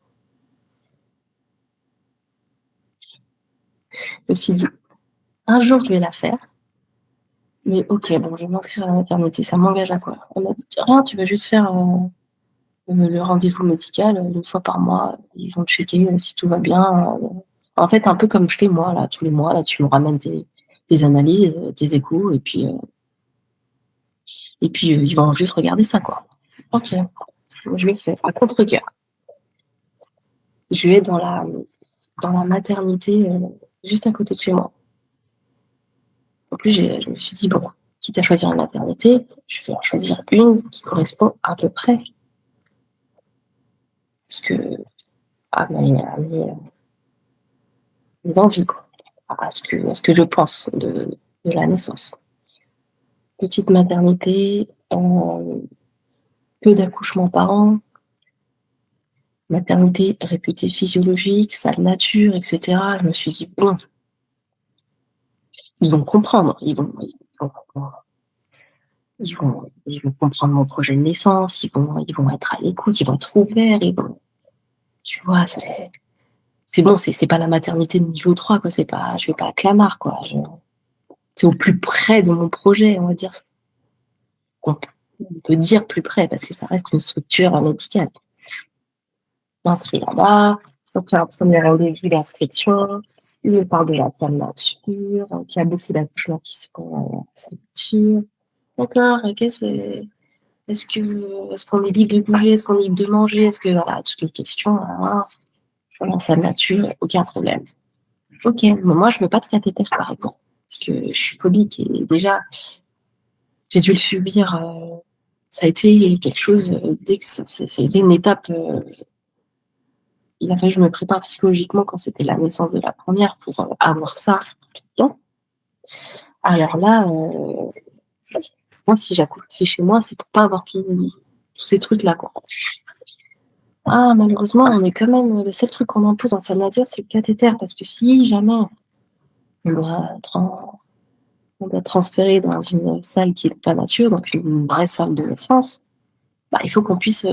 Je me suis dit, un jour, je vais la faire. Mais ok, bon, je vais m'inscrire à la maternité. Ça m'engage à quoi? On m'a dit, rien, tu vas juste faire le rendez-vous médical une fois par mois. Ils vont checker si tout va bien. En fait, un peu comme je fais moi, là, tous les mois, là, tu me ramènes des analyses, des échos, et puis ils vont juste regarder ça, quoi. Ok, je le fais à contre-cœur. Je vais dans la maternité juste à côté de chez moi. En plus, je me suis dit, bon, quitte à choisir une maternité, je vais en choisir une qui correspond à peu près à mes envies, quoi, à ce que je pense de la naissance. Petite maternité, peu d'accouchements par an, maternité réputée physiologique, salle nature, etc. Je me suis dit, bon, ils vont comprendre, ils vont comprendre mon projet de naissance, ils vont être à l'écoute, ils vont être ouverts, tu vois, c'est bon, c'est pas la maternité de niveau 3, quoi, je vais pas à Clamart, quoi, c'est au plus près de mon projet, on va dire, on peut dire plus près, parce que ça reste une structure médicale. M'inscris là-bas, donc il y a un premier rendez-vous d'inscription, il me parle de la salle nature, qu'il y a beaucoup d'accouchements qui se font à la salle nature. D'accord, est-ce qu'on est libre de bouger, est-ce qu'on est libre de manger, est-ce que, voilà, toutes les questions, la salle nature, aucun problème. Ok, mais moi je veux pas de cathéter par exemple, parce que je suis phobique et déjà, j'ai dû le subir, ça a été quelque chose, dès que ça a été une étape, il a fallu que je me prépare psychologiquement quand c'était la naissance de la première pour avoir ça tout le temps. Alors là, moi, si j'accouche chez moi, c'est pour pas avoir tous ces trucs-là, quoi. Ah, malheureusement, on est quand même, le seul truc qu'on impose en salle nature, c'est le cathéter, parce que si jamais on doit transférer dans une salle qui n'est pas nature, donc une vraie salle de naissance, il faut qu'on puisse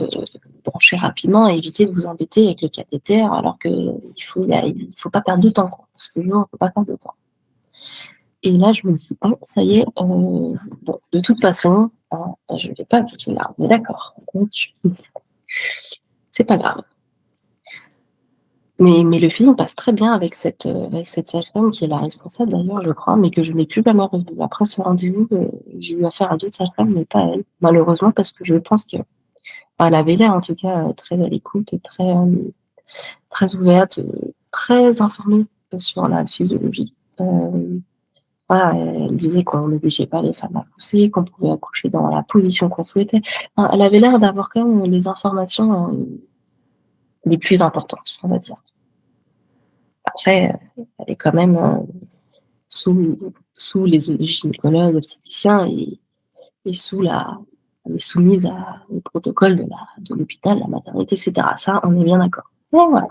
brancher rapidement et éviter de vous embêter avec le cathéter, alors que il faut pas perdre de temps, quoi. Toujours, faut pas perdre de temps. Et là, je me dis, bon, ça y est, bon, de toute façon, je vais pas appliquer là, on est d'accord. Donc, c'est pas grave. Mais le film passe très bien avec cette sage-femme qui est la responsable d'ailleurs, je crois, mais que je n'ai plus jamais revue. Après ce rendez-vous, j'ai eu affaire à d'autres sages-femmes, mais pas elle, malheureusement, parce que je pense qu'elle avait l'air en tout cas très à l'écoute, très ouverte, très informée sur la physiologie. Voilà, elle disait qu'on n'obligeait pas les femmes à pousser, qu'on pouvait accoucher dans la position qu'on souhaitait. Enfin, elle avait l'air d'avoir quand même les informations les plus importantes, on va dire. Après, elle est quand même sous les gynécologues, obstétriciens et elle est soumise au protocole de l'hôpital, la maternité, etc. Ça, on est bien d'accord. Mais voilà.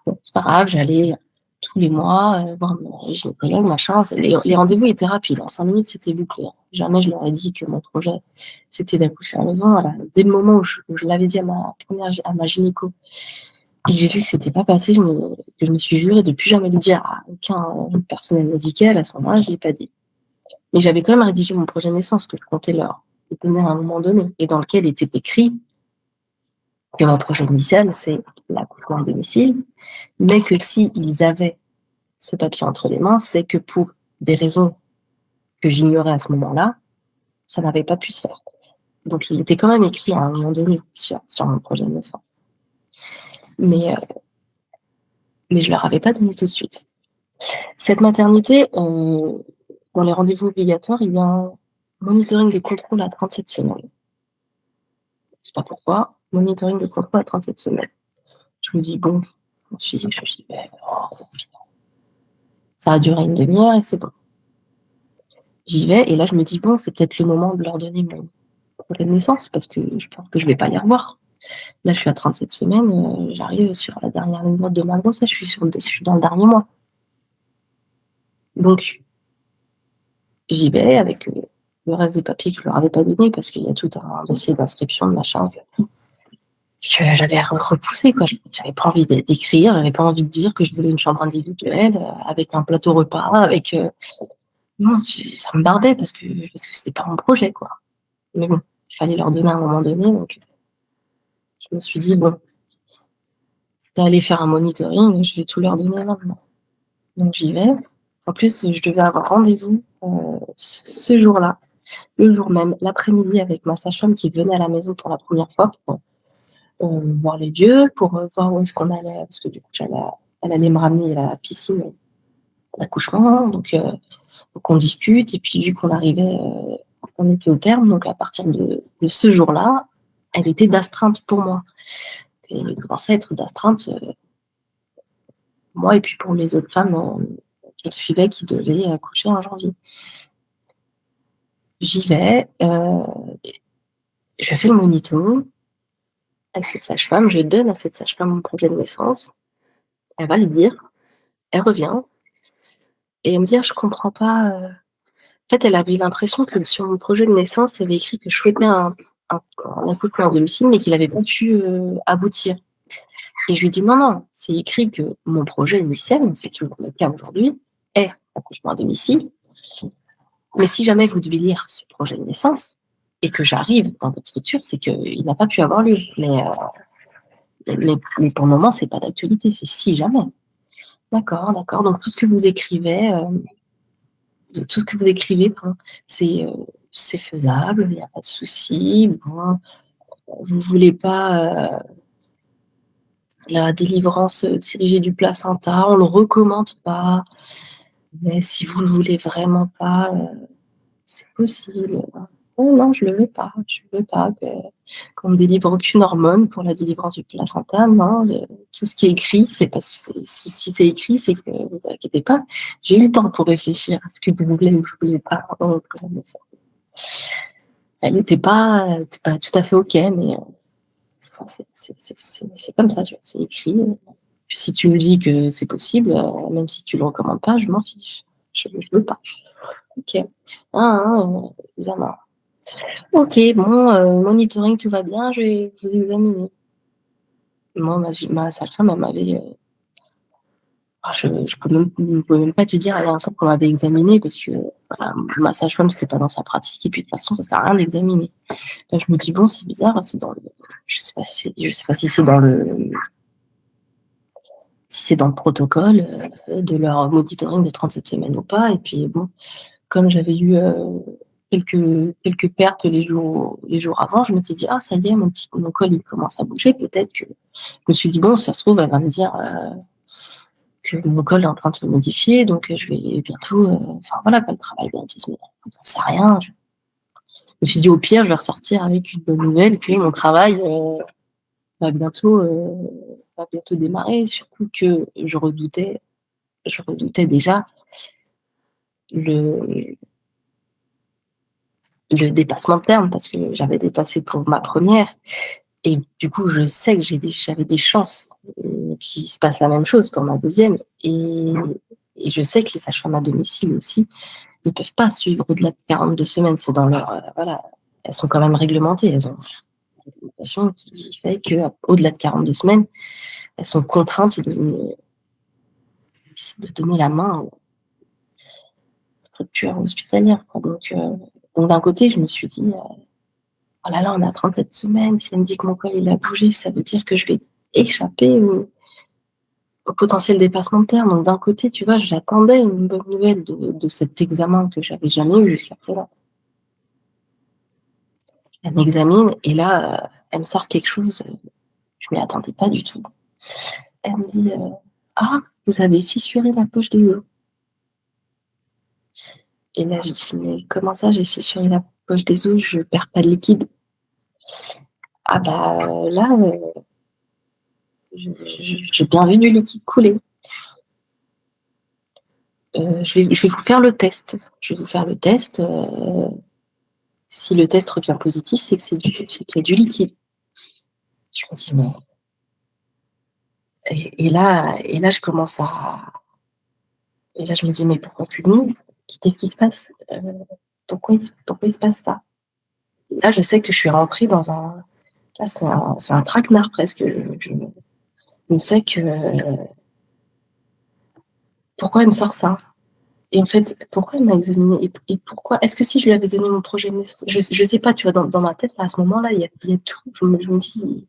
Bon, c'est pas grave, j'allais tous les mois voir mon gynécologue, machin. Les rendez-vous étaient rapides. En 5 minutes, c'était bouclé. Jamais je leur ai dit que mon projet, c'était d'accoucher à la maison. Voilà. Dès le moment où je l'avais dit à ma gynéco, et que j'ai vu que c'était pas passé, que je me suis jurée de plus jamais le dire à aucun personnel médical. À ce moment-là, je l'ai pas dit. Mais j'avais quand même rédigé mon projet de naissance que je comptais leur donner à un moment donné, et dans lequel était écrit que mon projet initial, c'est l'accouchement à domicile, mais que s'ils avaient ce papier entre les mains, c'est que pour des raisons que j'ignorais à ce moment-là, ça n'avait pas pu se faire. Donc il était quand même écrit à un moment donné sur mon projet de naissance. Mais je leur avais pas donné tout de suite. Cette maternité, dans les rendez-vous obligatoires, il y a un monitoring de contrôle à 37 semaines. Je sais pas pourquoi, monitoring de contrôle à 37 semaines. Je me dis, bon, je dis, ça a duré une demi-heure et c'est bon. J'y vais, et là, je me dis, bon, c'est peut-être le moment de leur donner mon projet de naissance, parce que je pense que je vais pas les revoir. Là, je suis à 37 semaines, j'arrive sur la dernière ligne droite de ma grossesse, je suis dans le dernier mois. Donc, j'y vais avec le reste des papiers que je leur avais pas donné, parce qu'il y a tout un dossier d'inscription de machin que j'avais repoussé, quoi. J'avais pas envie d'écrire, j'avais pas envie de dire que je voulais une chambre individuelle, avec un plateau repas, avec... Non, ça me barbait parce que c'était pas mon projet, quoi. Mais bon, il fallait leur donner à un moment donné, donc je me suis dit, bon, d'aller faire un monitoring, je vais tout leur donner maintenant. Donc j'y vais. En plus, je devais avoir rendez-vous ce jour-là, le jour même, l'après-midi, avec ma sage-femme qui venait à la maison pour la première fois pour voir les lieux, pour voir où est-ce qu'on allait, parce que du coup, elle allait me ramener à la piscine d'accouchement, donc on discute, et puis vu qu'on arrivait, on était au terme, donc à partir de ce jour-là, elle était d'astreinte pour moi. Elle commençait à être d'astreinte, moi et puis pour les autres femmes qu'elle suivait qui devaient accoucher en janvier. J'y vais, je fais le monito avec cette sage-femme, je donne à cette sage-femme mon projet de naissance, elle va le lire, elle revient, et elle me dit, je comprends pas. En fait, elle avait l'impression que sur mon projet de naissance, il y avait écrit que je souhaitais un accouchement à domicile, mais qu'il n'avait pas pu aboutir. Et je lui dis, non, c'est écrit que mon projet initial, c'est toujours le cas aujourd'hui, est accouchement à domicile. Mais si jamais vous devez lire ce projet de naissance, et que j'arrive dans votre structure, c'est qu'il n'a pas pu avoir lieu. Mais pour le moment, c'est pas d'actualité, c'est si jamais. D'accord. Donc tout ce que vous écrivez, c'est faisable, il n'y a pas de souci. Bon, vous voulez pas la délivrance dirigée du placenta, on le recommande pas. Mais si vous le voulez vraiment pas, c'est possible. Oh non, je le veux pas. Je veux pas qu'on me délivre aucune hormone pour la délivrance du placenta. Non, tout ce qui est écrit, c'est pas si c'est écrit, c'est que vous inquiétez pas. J'ai eu le temps pour réfléchir à ce que vous voulez ou je voulais pas. Elle n'était pas tout à fait ok, mais c'est comme ça, tu vois, c'est écrit. Puis si tu me dis que c'est possible, même si tu le recommandes pas, je m'en fiche. Je veux pas. Ok. Examen. Ok, bon, monitoring, tout va bien, je vais vous examiner. Moi, ma sage-femme, elle m'avait... je peux même pas te dire la dernière fois qu'on m'avait examiné, parce que voilà, ma sage-femme, c'était pas dans sa pratique, et puis de toute façon, ça sert à rien d'examiner. Là, je me dis, bon, c'est bizarre, c'est dans le... Je sais pas si c'est dans le... Si c'est dans le protocole de leur monitoring de 37 semaines ou pas, et puis bon, comme j'avais eu... quelques pertes les jours avant, je m'étais dit, ça y est, mon col, il commence à bouger, peut-être que... Je me suis dit, bon, ça se trouve, elle va me dire que mon col est en train de se modifier, donc je vais bientôt, enfin voilà, quand le travail va bientôt se mettre, j'en sais rien. Je me suis dit au pire, je vais ressortir avec une bonne nouvelle que mon travail va bientôt démarrer, surtout que je redoutais déjà le dépassement de terme parce que j'avais dépassé pour ma première et du coup je sais que j'avais des chances qu'il se passe la même chose pour ma deuxième et je sais que les sages-femmes à domicile aussi ne peuvent pas suivre au-delà de 42 semaines, c'est dans leur voilà, elles sont quand même réglementées, elles ont une réglementation qui fait que au-delà de 42 semaines, elles sont contraintes de donner la main aux structures hospitalières. Donc d'un côté, je me suis dit, oh là là, on a 37 semaines, si elle me dit que mon col il a bougé, ça veut dire que je vais échapper au potentiel dépassement de terme. Donc d'un côté, tu vois, j'attendais une bonne nouvelle de cet examen que j'avais jamais eu jusqu'à présent. Elle m'examine et là, elle me sort quelque chose, je m'y attendais pas du tout. Elle me dit, ah, vous avez fissuré la poche des os. Et là, je dis, mais comment ça, j'ai fissuré la poche des os, je perds pas de liquide. Ah bah là, j'ai bien vu du liquide couler. Je vais vous faire le test. Je vais vous faire le test. Si le test revient positif, c'est qu'il y a du liquide. Je me dis, mais... Et là, je commence à... Et là, je me dis, mais pourquoi je suis venue? Qu'est-ce qui se passe? Pourquoi il se passe ça? Et là, je sais que je suis rentrée dans un... Là, c'est un traquenard presque. Je sais que... pourquoi elle me sort ça? Et en fait, pourquoi elle m'a examinée et pourquoi? Est-ce que si je lui avais donné mon projet de naissance, je sais pas, tu vois, dans ma tête, là, à ce moment-là, il y a tout. Je me dis,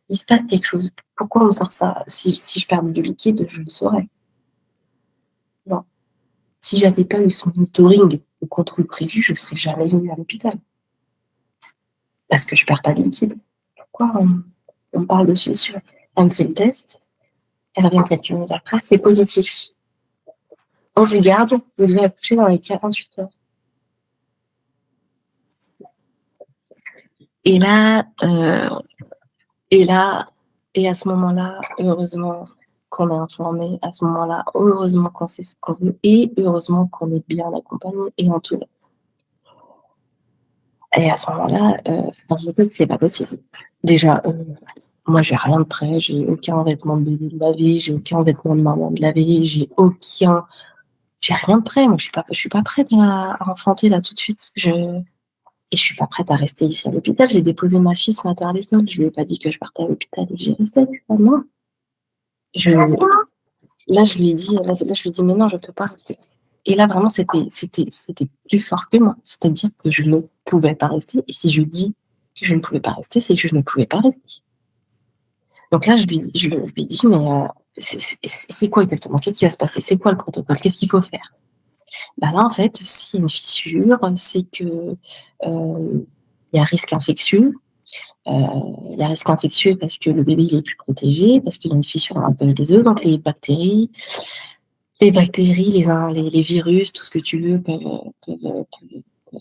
il se passe quelque chose. Pourquoi on me sort ça? Si je perdais du liquide, je le saurais. Non. Si j'avais pas eu ce monitoring de contrôle prévu, je serais jamais venue à l'hôpital. Parce que je perds pas de liquide. Pourquoi on parle de fissure? Elle me fait le test, elle revient quelques minutes après, c'est positif. On vous garde, vous devez accoucher dans les 48 heures. Et à ce moment-là, heureusement qu'on est informé, à ce moment-là, heureusement qu'on sait ce qu'on veut, et heureusement qu'on est bien accompagné et entouré. Et à ce moment-là, dans le couple, c'est pas possible. Déjà, moi, j'ai rien de prêt, j'ai aucun vêtement de bébé de laver, j'ai aucun vêtement de maman de laver, j'ai rien de prêt. Moi, je suis pas prête à enfanter là tout de suite. Et je suis pas prête à rester ici à l'hôpital. J'ai déposé ma fille ce matin à l'école. Je lui ai pas dit que je partais à l'hôpital et que j'y restais. Non. Là, je lui ai dit, mais non, je peux pas rester. Et là, vraiment, c'était plus fort que moi. C'est-à-dire que je ne pouvais pas rester. Et si je dis que je ne pouvais pas rester, c'est que je ne pouvais pas rester. Donc là, je lui ai dit, mais c'est quoi exactement? Qu'est-ce qui va se passer? C'est quoi le protocole? Qu'est-ce qu'il faut faire? Bah là, en fait, s'il y a une fissure, c'est que y a risque infectieux. Il y a risque infectieux parce que le bébé il est plus protégé, parce qu'il y a une fissure dans la poche des œufs, donc les bactéries, les virus, tout ce que tu veux peuvent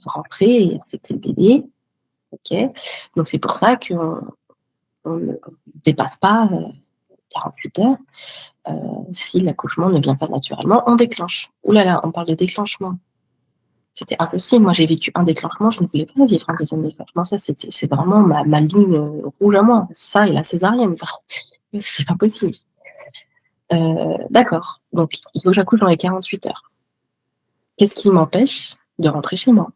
rentrer et infecter le bébé. Ok. Donc c'est pour ça qu'on ne dépasse pas 48 heures. Si l'accouchement ne vient pas naturellement, on déclenche. Ouh là là, on parle de déclenchement. C'était impossible. Moi, j'ai vécu un déclenchement, je ne voulais pas vivre un deuxième déclenchement. Ça, c'est vraiment ma ligne rouge à moi. Ça et la césarienne. C'est impossible. D'accord. Donc, il faut que j'accouche dans les 48 heures. Qu'est-ce qui m'empêche de rentrer chez moi?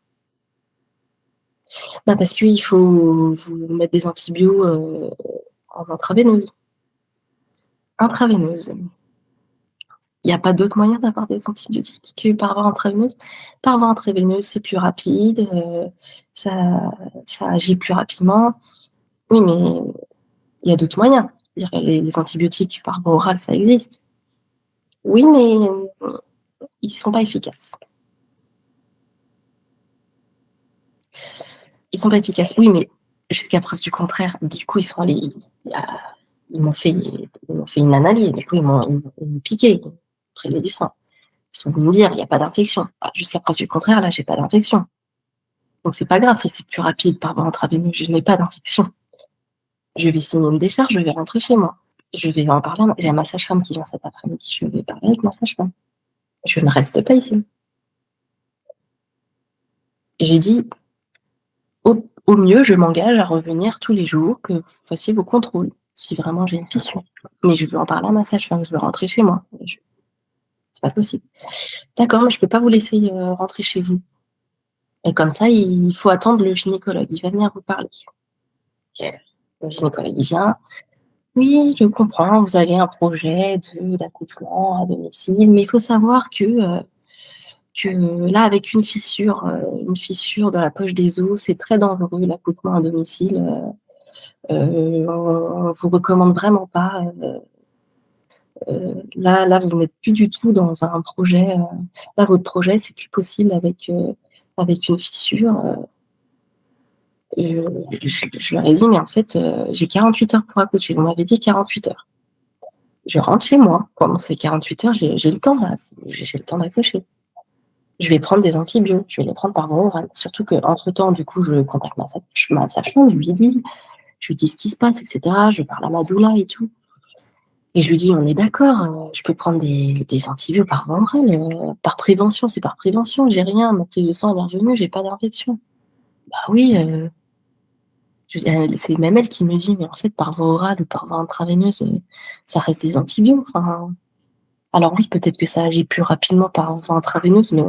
Bah, parce qu'il faut vous mettre des antibiotiques en intraveineuse. Intraveineuse. Il n'y a pas d'autre moyen d'avoir des antibiotiques que par voie intraveineuse. Par voie intraveineuse, c'est plus rapide, ça agit plus rapidement. Oui, mais il y a d'autres moyens. Les antibiotiques par voie orale, ça existe. Oui, mais ils ne sont pas efficaces. Ils ne sont pas efficaces, oui, mais jusqu'à preuve du contraire. Du coup, ils m'ont fait une analyse. Du coup, ils m'ont piqué. prélever du sang. Ils sont venus me dire, il n'y a pas d'infection. Jusqu'à preuve du contraire, là, j'ai pas d'infection. Donc, c'est pas grave, si c'est plus rapide par voie intraveineuse, je n'ai pas d'infection. Je vais signer une décharge, je vais rentrer chez moi. Je vais en parler, j'ai ma sage-femme qui vient cet après-midi, je vais parler avec ma sage-femme. Je ne reste pas ici. J'ai dit, au mieux, je m'engage à revenir tous les jours, que vous fassiez vos contrôles, si vraiment j'ai une fissure. Mais je veux en parler à ma sage-femme, je veux rentrer chez moi. C'est pas possible. D'accord, mais je peux pas vous laisser rentrer chez vous. Et comme ça, il faut attendre le gynécologue. Il va venir vous parler. Et le gynécologue, il vient. Oui, je comprends, vous avez un projet d'accouchement à domicile, mais il faut savoir que là, avec une fissure dans la poche des os, c'est très dangereux, l'accouchement à domicile. On vous recommande vraiment pas. Là, vous n'êtes plus du tout dans un projet. Là, votre projet, c'est plus possible avec une fissure. Je leur ai dit, mais en fait, j'ai 48 heures pour accoucher. Vous m'avez dit 48 heures. Je rentre chez moi. Pendant ces 48 heures, j'ai le temps, là. J'ai le temps d'accoucher. Je vais prendre des antibiotiques. Je vais les prendre par voie orale. Surtout qu'entre-temps, du coup, je contacte ma sage-femme. Je lui dis ce qui se passe, etc. Je parle à ma doula et tout. Et je lui dis, on est d'accord, je peux prendre des antibiotiques par voie orale. Par prévention, c'est par prévention. J'ai rien. Ma prise de sang est revenue. J'ai pas d'infection. Bah oui, c'est même elle qui me dit, mais en fait, par voie orale ou par voie intraveineuse, ça reste des antibiotiques. Enfin, alors oui, peut-être que ça agit plus rapidement par voie intraveineuse, mais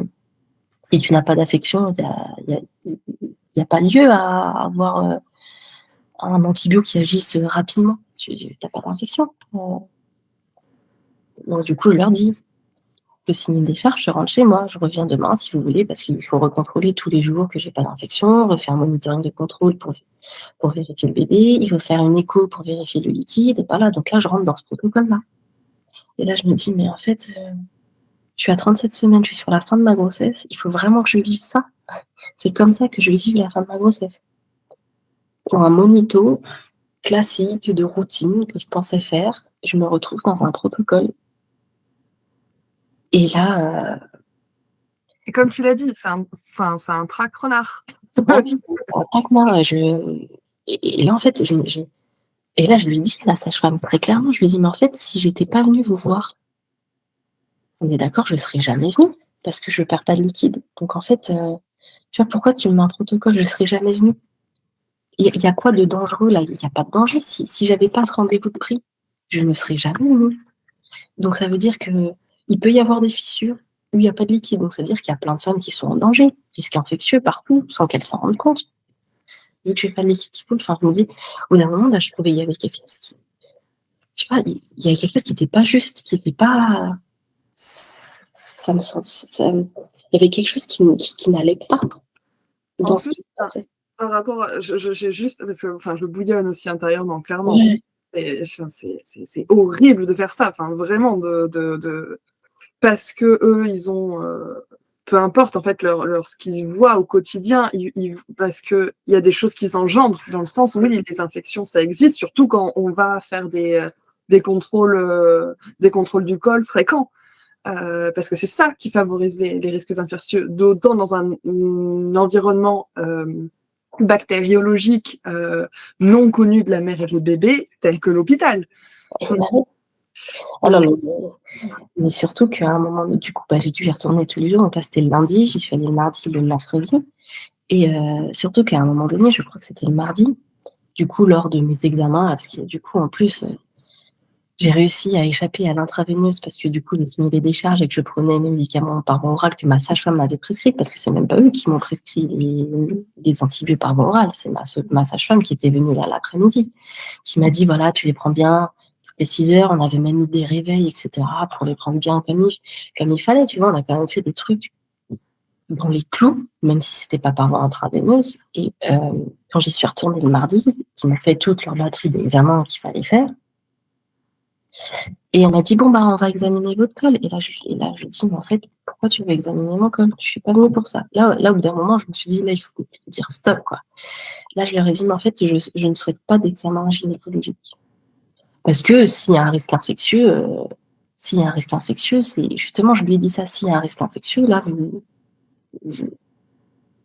si tu n'as pas d'affection, il y a pas lieu à avoir un antibiotique qui agisse rapidement. Tu n'as pas d'infection. Donc du coup, je leur dis, je signe une décharge, je rentre chez moi, je reviens demain si vous voulez, parce qu'il faut recontrôler tous les jours que j'ai pas d'infection, refaire un monitoring de contrôle pour vérifier le bébé, il faut faire une écho pour vérifier le liquide, et voilà. Donc là, je rentre dans ce protocole-là. Et là, je me dis, mais en fait, je suis à 37 semaines, je suis sur la fin de ma grossesse, il faut vraiment que je vive ça. C'est comme ça que je vais vivre la fin de ma grossesse. Pour un monito classique de routine que je pensais faire, je me retrouve dans un protocole. Et là... Et comme tu l'as dit, c'est un trac renard. Oui, c'est un traquenard. Et là, en fait, et là, je lui dis à la sage-femme très clairement, je lui dis, mais en fait, si j'étais pas venue vous voir, on est d'accord, je serais jamais venue parce que je perds pas de liquide. Donc, en fait, tu vois, pourquoi tu me mets un protocole? Je serais jamais venue. Il y a quoi de dangereux là? Il n'y a pas de danger. Si j'avais pas ce rendez-vous de prix, je ne serais jamais venue. Donc, ça veut dire que il peut y avoir des fissures où il n'y a pas de liquide. Donc, ça veut dire qu'il y a plein de femmes qui sont en danger, risques infectieux partout, sans qu'elles s'en rendent compte. Vu que je n'ai pas de liquide qui coule, enfin, je me dis, au bout d'un moment, là, je trouvais qu'il y avait quelque chose qui, je sais pas, il y avait quelque chose qui n'était pas juste, qui n'était pas, ça me sentit, il y avait quelque chose qui n'allait pas dans ce qui se passait. Par rapport à, j'ai juste, parce que, enfin, je bouillonne aussi intérieurement, clairement. Ouais. C'est horrible de faire ça, enfin, vraiment, parce que eux, ils ont, peu importe en fait ce qu'ils voient au quotidien, parce que il y a des choses qui s'engendrent dans le sens où oui, les infections ça existe, surtout quand on va faire des contrôles du col fréquents, parce que c'est ça qui favorise les risques infectieux, d'autant dans un environnement bactériologique non connu de la mère et du bébé, tel que l'hôpital. Ah non, mais surtout qu'à un moment, du coup, j'ai dû y retourner tous les jours. Donc là, c'était le lundi, j'y suis allée le mardi, le mercredi. Et surtout qu'à un moment donné, je crois que c'était le mardi, du coup, lors de mes examens, parce que du coup, en plus, j'ai réussi à échapper à l'intraveineuse parce que du coup, j'ai signé les décharges et que je prenais mes médicaments par voie orale que ma sage-femme m'avait prescrit, parce que c'est même pas eux qui m'ont prescrit les antibiotiques par voie orale, c'est ma sage-femme qui était venue là l'après-midi, qui m'a dit, voilà, tu les prends bien toutes les 6 heures, on avait même mis des réveils, etc., pour les prendre bien comme il fallait, tu vois, on a quand même fait des trucs dans les clous, même si c'était pas par voie intraveineuse. Et quand j'y suis retournée le mardi, ils m'ont fait toute leur batterie d'examens qu'il fallait faire. Et elle m'a dit, bon, on va examiner votre col. Et là, je lui dis, mais en fait, pourquoi tu veux examiner mon col? Je suis pas venue pour ça. Là, au bout d'un moment, je me suis dit, là, il faut dire stop, quoi. Là, je leur ai dit, mais en fait, je ne souhaite pas d'examen gynécologique. Parce que s'il y a un risque infectieux, s'il y a un risque infectieux, justement, je lui ai dit ça, s'il y a un risque infectieux, là,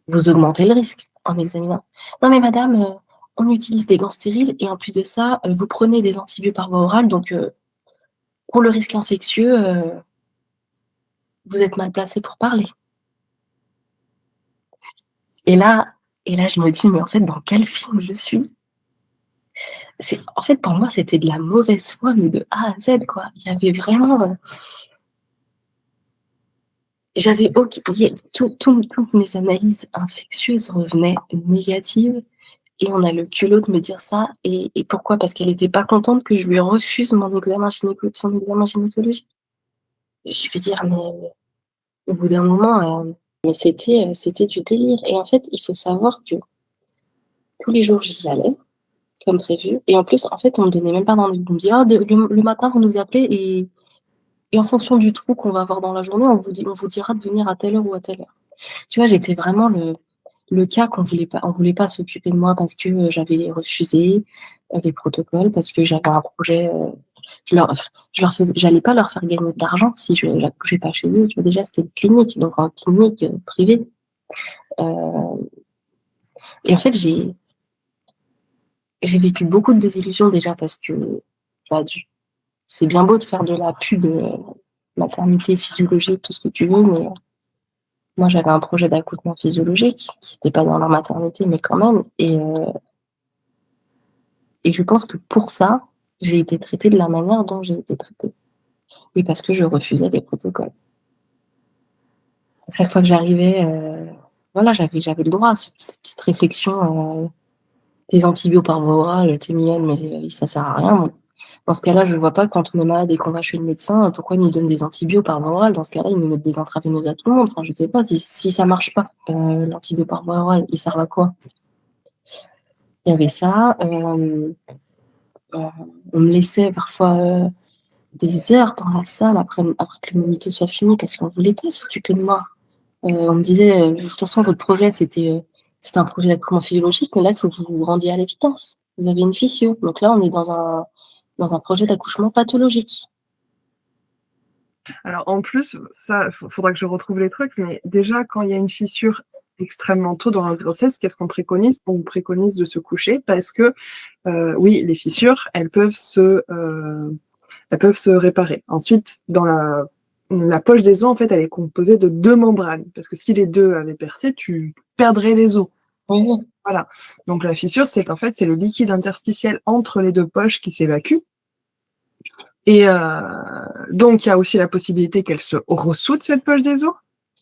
vous augmentez le risque en examinant. Non, mais madame, on utilise des gants stériles et en plus de ça, vous prenez des antibiotiques par voie orale, donc pour le risque infectieux, vous êtes mal placé pour parler. Et là, je me dis, mais en fait, dans quel film je suis? En fait, pour moi, c'était de la mauvaise foi, mais de A à Z, quoi. Il y avait vraiment... toutes mes analyses infectieuses revenaient négatives et on a le culot de me dire ça. Et pourquoi? Parce qu'elle n'était pas contente que je lui refuse son examen gynécologique. Je veux dire, mais au bout d'un moment, mais c'était du délire. Et en fait, il faut savoir que tous les jours, j'y allais, comme prévu. Et en plus, en fait, on me donnait même pas de rendez-vous. On me dit, le matin, vous nous appelez et en fonction du trou qu'on va avoir dans la journée, on vous dira de venir à telle heure ou à telle heure. Tu vois, j'étais vraiment le cas qu'on voulait pas s'occuper de moi parce que j'avais refusé les protocoles, parce que j'avais un projet. J'allais pas leur faire gagner de l'argent si je n'accouchais pas chez eux. Tu vois, déjà, c'était une clinique, donc en clinique privée. Et en fait, j'ai vécu beaucoup de désillusions déjà parce que c'est bien beau de faire de la pub maternité, physiologique, tout ce que tu veux, mais moi, j'avais un projet d'accouchement physiologique, qui n'était pas dans la maternité, mais quand même. Et je pense que pour ça, j'ai été traitée de la manière dont j'ai été traitée. Et parce que je refusais les protocoles. À chaque fois que j'arrivais, voilà, j'avais le droit à cette petite réflexion. Tes antibiotiques par voie orale, t'es mignonne, mais ça sert à rien. Bon. Dans ce cas-là, je ne vois pas quand on est malade et qu'on va chez le médecin, pourquoi ils nous donnent des antibiotiques par voie orale. Dans ce cas-là, ils nous mettent des intraveineuses à tout le monde. Enfin, je ne sais pas si ça ne marche pas, l'antibiotique par voie orale, il sert à quoi? Il y avait ça. On me laissait parfois des heures dans la salle après que le monito soit fini parce qu'on ne voulait pas s'occuper de moi. On me disait, de toute façon, votre projet, c'était un projet d'accouchement physiologique, mais là, il faut que vous vous rendiez à l'évidence. Vous avez une fissure. Donc là, on est dans un projet d'accouchement pathologique. Alors, en plus, ça, faudra que je retrouve les trucs, mais déjà, quand il y a une fissure extrêmement tôt dans la grossesse, qu'est-ce qu'on préconise? On préconise de se coucher parce que, oui, les fissures, elles peuvent se réparer. Ensuite, dans la poche des os, en fait, elle est composée de 2 membranes. Parce que si les 2 avaient percé, tu perdrais les os. Mmh. Voilà. Donc, la fissure, c'est le liquide interstitiel entre les 2 poches qui s'évacue. Et donc, il y a aussi la possibilité qu'elle se ressoude, cette poche des os.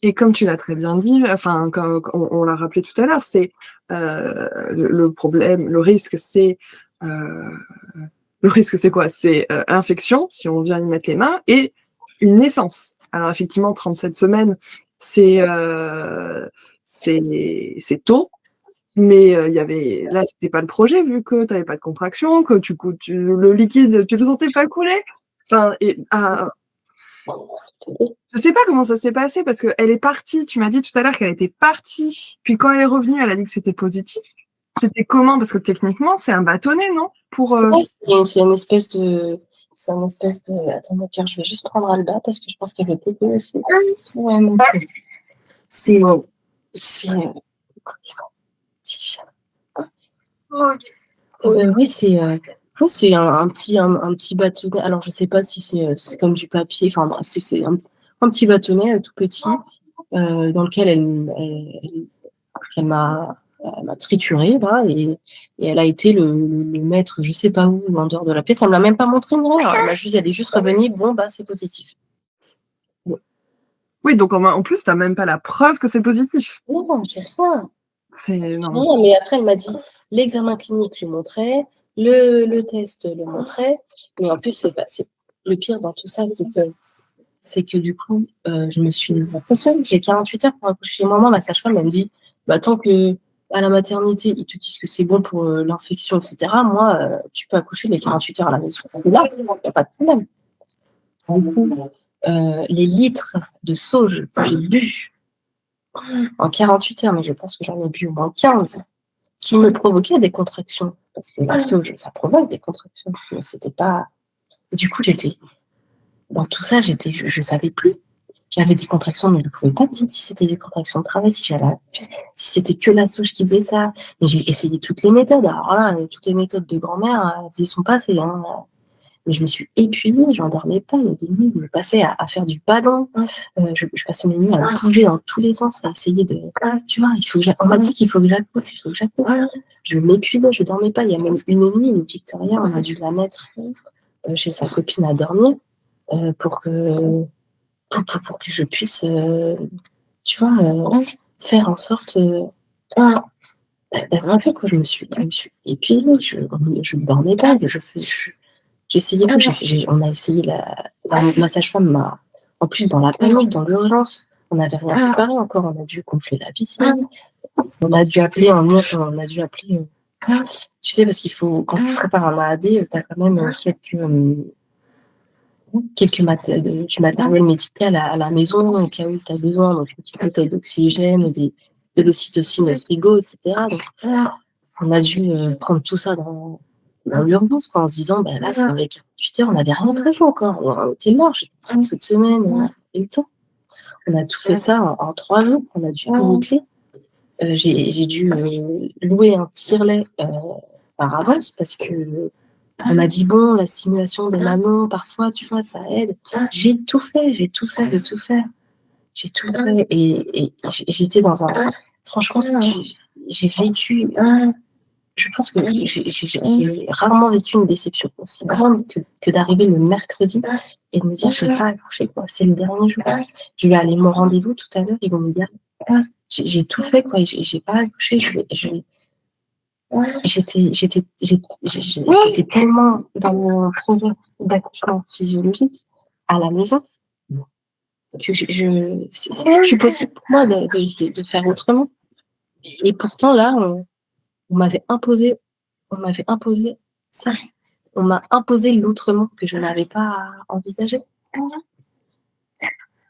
Et comme tu l'as très bien dit, enfin, comme on l'a rappelé tout à l'heure, c'est le problème, le risque, c'est quoi? C'est l'infection, si on vient y mettre les mains, et une naissance. Alors effectivement, 37 semaines, c'est tôt, mais là, c'était pas le projet, vu que tu n'avais pas de contraction, que le liquide, tu le sentais pas couler. Enfin, je sais pas comment ça s'est passé, parce qu'elle est partie, tu m'as dit tout à l'heure qu'elle était partie, puis quand elle est revenue, elle a dit que c'était positif. C'était comment? Parce que techniquement, c'est un bâtonnet, non? Ouais, c'est une espèce de... Attends, mon cœur, je vais juste prendre Alba, parce que je pense qu'elle veut t'aider aussi. Ouais, mon cœur. C'est... Oui, c'est un petit bâtonnet. Alors, je sais pas si c'est comme du papier. Enfin, c'est un petit bâtonnet tout petit dans lequel elle m'a trituré là, et elle a été le mettre, je sais pas où, en dehors de la pièce. Elle me l'a même pas montré ni rien. Elle est juste revenue. Bon, bah, c'est positif. Oui, donc en plus, t'as même pas la preuve que c'est positif. Non, j'ai rien. Non, mais après, elle m'a dit, l'examen clinique lui montrait, le test le montrait, mais en plus, c'est le pire dans tout ça, c'est que du coup, je me suis mise en pression. J'ai 48 heures pour accoucher chez moi. La sage-femme, elle me dit, bah, tant que à la maternité, ils te disent que c'est bon pour l'infection, etc., moi, tu peux accoucher les 48 heures à la maison. Là, il n'y a pas de problème. Du coup, les litres de sauge que j'ai bu en 48 heures, mais je pense que j'en ai bu au moins 15, qui me provoquaient des contractions. Parce que la sauge, ça provoque des contractions. Mais c'était pas... Et du coup, j'étais dans tout ça, je savais plus. J'avais des contractions, mais je pouvais pas dire si c'était des contractions de travail, si c'était que la souche qui faisait ça. Mais j'ai essayé toutes les méthodes. Alors là, toutes les méthodes de grand-mère, elles y sont passées, hein. Mais je me suis épuisée, j'en dormais pas. Il y a des nuits où je passais à faire du ballon. Je passais mes nuits à bouger dans tous les sens, à essayer de. Tu vois, on m'a dit qu'il faut que j'accouche, il faut que j'accouche. Je m'épuisais, je dormais pas. Il y a même une nuit où Victoria, on a dû la mettre chez sa copine à dormir pour que je puisse, tu vois, faire en sorte d'avoir fait, quoi. Je me suis épuisée, je ne dormais pas, j'essayais tout. On a essayé, ma sage-femme m'a, en plus, dans la panique, dans l'urgence, on n'avait rien préparé encore, on a dû gonfler la piscine, on a dû appeler, tu sais, parce qu'il faut, quand tu prépares un AAD, tu as quand même du matériel médical à la maison, au cas où tu as besoin, donc une petite bouteille d'oxygène, de l'ocytocine au frigo, etc. Donc, on a dû prendre tout ça dans l'urgence, quoi, en se disant, ben là, ça avait 48 heures, on n'avait rien prévu encore. On était large cette semaine, on a fait le temps. On a tout fait ça en 3 jours, on a dû boucler. J'ai dû louer un tire-lait par avance parce que on m'a dit, bon, la stimulation des mamans, parfois, tu vois, ça aide. J'ai tout fait de tout faire. J'ai tout fait. Et j'étais dans un. Franchement, j'ai vécu. Je pense que j'ai rarement vécu une déception aussi grande que d'arriver le mercredi et de me dire, je n'ai pas accouché, quoi. C'est le dernier jour. Je vais aller à mon rendez-vous tout à l'heure, ils vont me dire, j'ai tout fait, quoi. J'ai pas accouché. J'étais tellement dans mon projet d'accouchement physiologique à la maison que c'était plus possible pour moi de faire autrement. Et pourtant, là, on m'avait imposé ça. On m'a imposé l'autrement que je n'avais pas envisagé.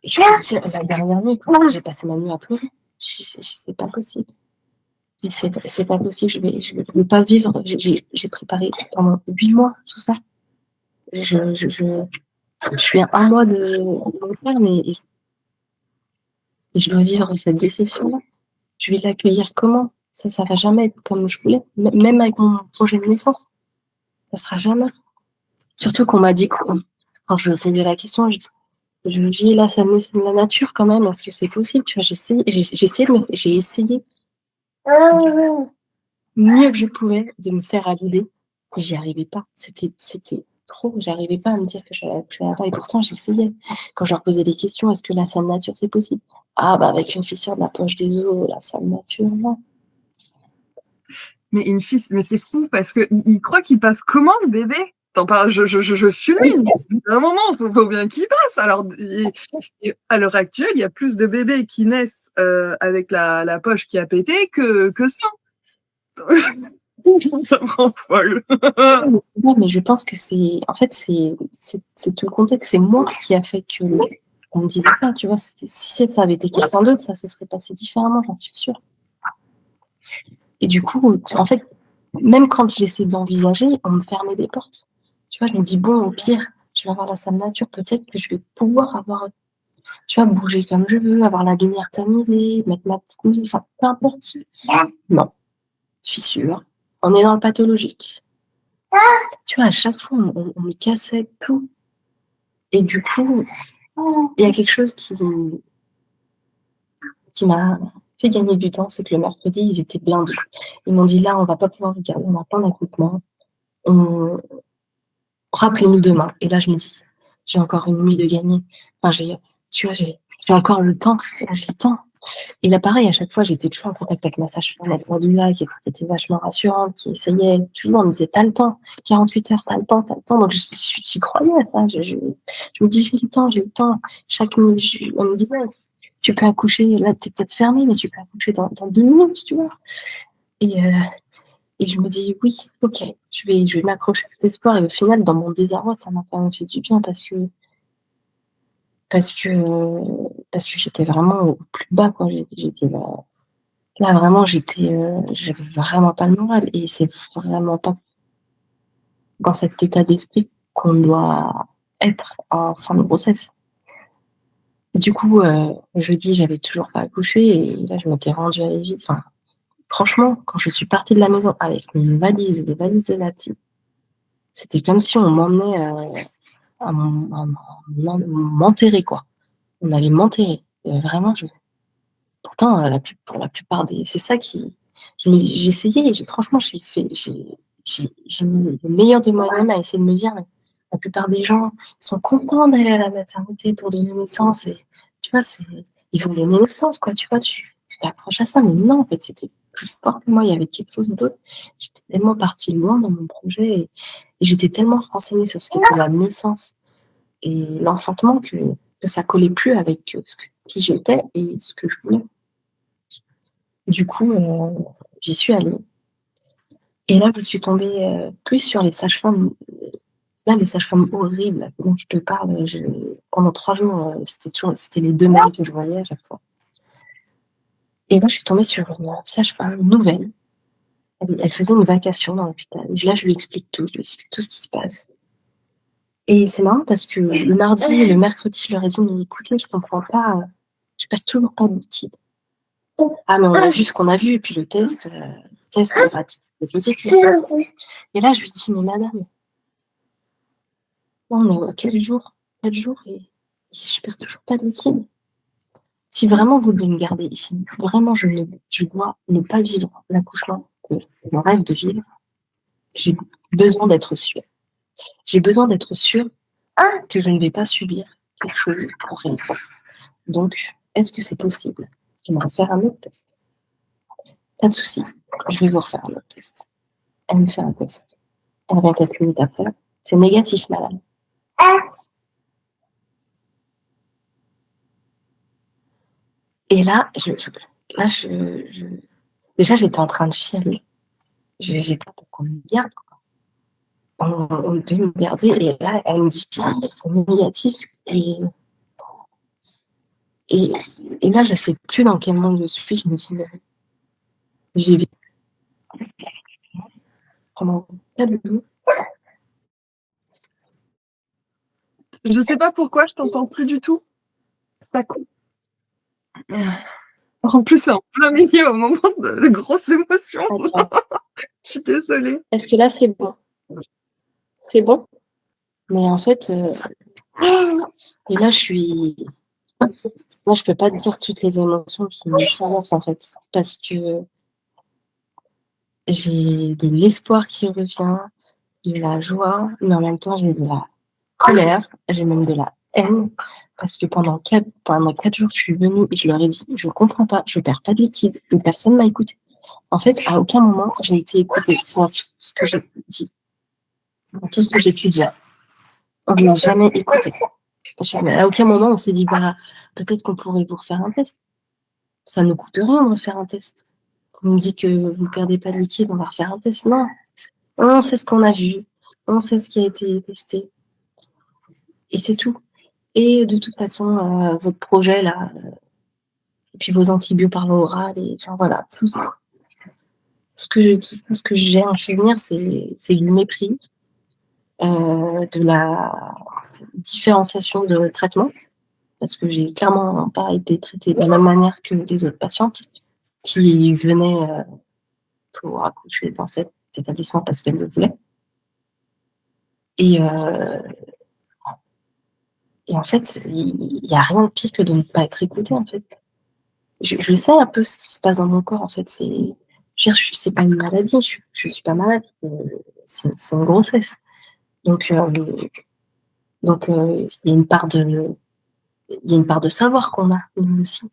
Et je peux dire, la dernière nuit, quand j'ai passé ma nuit à pleurer, c'est pas possible. C'est pas possible, je vais pas vivre. J'ai préparé pendant 8 mois tout ça. Je suis à 1 mois de mon terme et je dois vivre cette déception-là. Je vais l'accueillir comment? Ça va jamais être comme je voulais, même avec mon projet de naissance. Ça sera jamais. Surtout qu'on m'a dit, quand je posais la question, je me dis, là, ça me laisse de la nature quand même, est-ce que c'est possible? Tu vois, j'ai essayé mieux que je pouvais de me faire à l'idée. J'y arrivais pas. C'était trop. J'arrivais pas à me dire que j'avais appris là-bas. Et pourtant, j'essayais. Quand je leur posais des questions, est-ce que la salle nature, c'est possible? Ah, bah, avec une fissure de la poche des os, la salle nature, non. Mais c'est fou parce que il croit qu'il passe comment, le bébé? T'en parles, je fulmine. À un moment, faut bien qu'il passe. Alors, à l'heure actuelle, il y a plus de bébés qui naissent avec la poche qui a pété que sans. Ça me rend folle. Non, mais je pense que c'est tout le contexte. C'est moi qui a fait que on me disait ça, tu vois. Si ça avait été quelqu'un d'autre, ça se serait passé différemment, j'en suis sûre. Et du coup, en fait, même quand j'essaie d'envisager, on me fermait des portes. Tu vois, je me dis, bon, au pire, je vais avoir la salle nature, peut-être que je vais pouvoir avoir, tu vois, bouger comme je veux, avoir la lumière tamisée, mettre ma petite musique, enfin, peu importe. Non, fissure. On est dans le pathologique. Tu vois, à chaque fois, on me cassait tout. Et du coup, il y a quelque chose qui m'a fait gagner du temps, c'est que le mercredi, ils étaient blindés. Ils m'ont dit, là, on va pas pouvoir vous garder, on a plein d'accouchements. Rappelez-nous demain. Et là, je me dis, j'ai encore une nuit de gagner. Enfin, j'ai encore le temps. J'ai le temps. Et là, pareil, à chaque fois, j'étais toujours en contact avec ma sage-femme, avec ma doula, qui était vachement rassurante, qui essayait toujours, on me disait, t'as le temps, 48 heures, t'as le temps. Donc, j'y croyais à ça. Je me dis, j'ai le temps. Chaque nuit, on me dit, ouais, tu peux accoucher, là, t'es peut-être fermée, mais tu peux accoucher dans 2 minutes, tu vois. Et je me dis, oui, ok, je vais m'accrocher à cet espoir. Et au final, dans mon désarroi, ça m'a quand même fait du bien parce que j'étais vraiment au plus bas, quoi. J'étais là, vraiment, j'avais vraiment pas le moral. Et c'est vraiment pas dans cet état d'esprit qu'on doit être en fin de grossesse. Du coup, jeudi, j'avais toujours pas accouché et là, je m'étais rendue à vite. Enfin, franchement, quand je suis partie de la maison avec mes valises, des valises de ma petite, c'était comme si on m'emmenait m'enterrer, quoi. On allait m'enterrer. Vraiment, pourtant, pour la plupart des... C'est ça qui... J'ai essayé, franchement, j'ai mis le meilleur de moi-même à essayer de me dire, mais la plupart des gens sont contents d'aller à la maternité pour donner naissance. Et tu vois, ils vont donner naissance, quoi. Tu vois, tu t'accroches à ça. Mais non, en fait, c'était plus fort que moi. Il y avait quelque chose d'autre. J'étais tellement partie loin dans mon projet et j'étais tellement renseignée sur ce qu'était la naissance et l'enfantement que ça collait plus avec qui j'étais et ce que je voulais. Du coup, j'y suis allée. Et là, je suis tombée plus sur les sages-femmes. Là, les sages-femmes horribles dont je te parle, pendant 3 jours, c'était les 2 mails que je voyais à chaque fois. Et là, je suis tombée sur une sage-femme nouvelle. Elle faisait une vacation dans l'hôpital. Là, je lui explique tout ce qui se passe. Et c'est marrant parce que le mardi et le mercredi, je leur ai dit, mais écoutez, je comprends pas, je passe toujours pas de liquide. Ah, mais on a vu ce qu'on a vu, et puis le test c'est positif. Et là, je lui dis, mais madame, on est à quel jour? 4 jours, et je perds toujours pas de liquide. Si vraiment vous devez me garder ici, vraiment, je dois ne pas vivre l'accouchement que je rêve de vivre. J'ai besoin d'être sûre. J'ai besoin d'être sûre que je ne vais pas subir quelque chose pour rien. Donc, est-ce que c'est possible? J'aimerais faire un autre test. Pas de souci, je vais vous refaire un autre test. Elle me fait un test. Elle revient quelques minutes après. C'est négatif, madame. Et là, déjà, j'étais en train de chialer. J'étais pour qu'on me garde, quoi. On devait me garder, et là, elle me dit c'est négatif. Et là, je ne sais plus dans quel monde je suis. Je me dis, mais j'ai vécu pendant 4 jours. Je sais pas pourquoi, je t'entends plus du tout. Ça coupe. En plus, c'est en plein milieu au moment de grosses émotions. Je suis désolée. Est-ce que là, c'est bon? C'est bon? Mais en fait, et là, moi, je peux pas te dire toutes les émotions qui me traversent, en fait, parce que j'ai de l'espoir qui revient, de la joie, mais en même temps, j'ai de la colère, j'ai même de la haine, parce que pendant 4 jours, je suis venue et je leur ai dit, je comprends pas, je perds pas de liquide, et personne m'a écouté. En fait, à aucun moment, j'ai été écoutée pour tout ce que j'ai dit, pour tout ce que j'ai pu dire. On ne m'a jamais écouté. À aucun moment, on s'est dit, bah, peut-être qu'on pourrait vous refaire un test. Ça ne coûte rien de refaire un test. Vous me dites que vous ne perdez pas de liquide, on va refaire un test. Non, on sait ce qu'on a vu, on sait ce qui a été testé. Et c'est tout. Et de toute façon, votre projet, là, et puis vos antibiotiques par voie orale, et enfin voilà, tout ce que j'ai en souvenir, c'est du mépris, de la différenciation de traitement, parce que j'ai clairement pas été traitée de la même manière que les autres patientes qui venaient pour accoucher dans cet établissement parce qu'elles le voulaient. Et en fait, il n'y a rien de pire que de ne pas être écoutée, en fait. Je sais un peu ce qui se passe dans mon corps, en fait. C'est pas une maladie, je suis pas malade. C'est une grossesse. Donc, il y a une part de savoir qu'on a, nous aussi,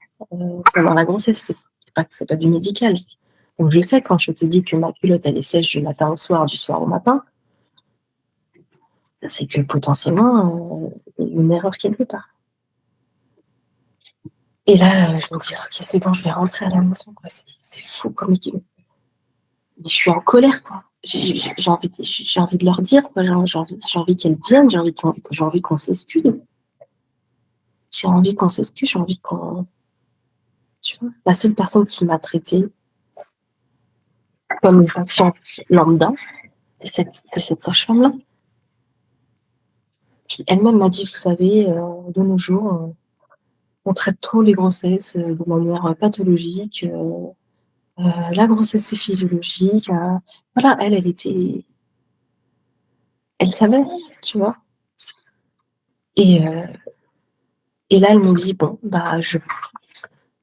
pendant la grossesse. C'est pas du médical. Donc, je sais quand je te dis que ma culotte, elle est sèche du matin au soir, du soir au matin, c'est que potentiellement, il y a une erreur quelque part. Et là, je me dis, ok, c'est bon, je vais rentrer à la maison, quoi. C'est fou comme équipe. Mais je suis en colère, quoi. J'ai envie de leur dire, quoi. J'ai envie qu'elles viennent, j'ai envie qu'on s'excuse. J'ai envie qu'on s'excuse, j'ai envie qu'on... Tu vois, la seule personne qui m'a traitée comme une patiente lambda, c'est cette sage-femme-là. Puis elle-même m'a dit, vous savez, de nos jours, on traite trop les grossesses de manière pathologique. La grossesse, c'est physiologique. Voilà, elle savait, tu vois. Et là, elle me dit, bon, bah,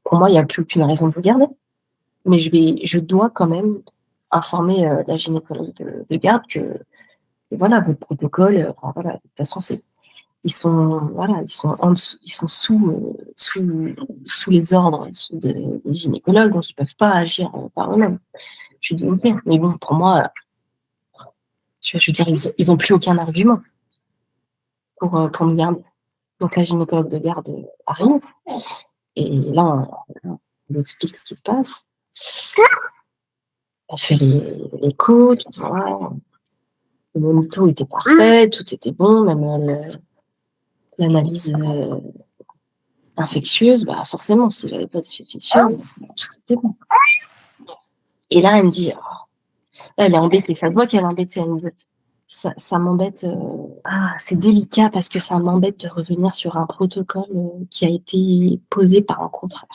pour moi, il n'y a plus aucune raison de vous garder. Mais je dois quand même informer la gynécologue de garde que voilà, votre protocole, enfin, voilà, de toute façon, ils sont sous les ordres des gynécologues, donc ils peuvent pas agir par eux-mêmes. Je lui dis, ok, mais bon, pour moi, je veux dire, ils ont plus aucun argument pour me garder. Donc la gynécologue de garde arrive, et là, on lui explique ce qui se passe. Elle fait l'écho, voilà. Le monito était parfait, tout était bon, même l'analyse infectieuse, bah forcément, si j'avais pas d'effet infectieux, tout était bon. Et là, elle me dit, là, elle est embêtée, ça se voit qu'elle est embêtée, elle me dit, ça m'embête, c'est délicat parce que ça m'embête de revenir sur un protocole qui a été posé par un confrère.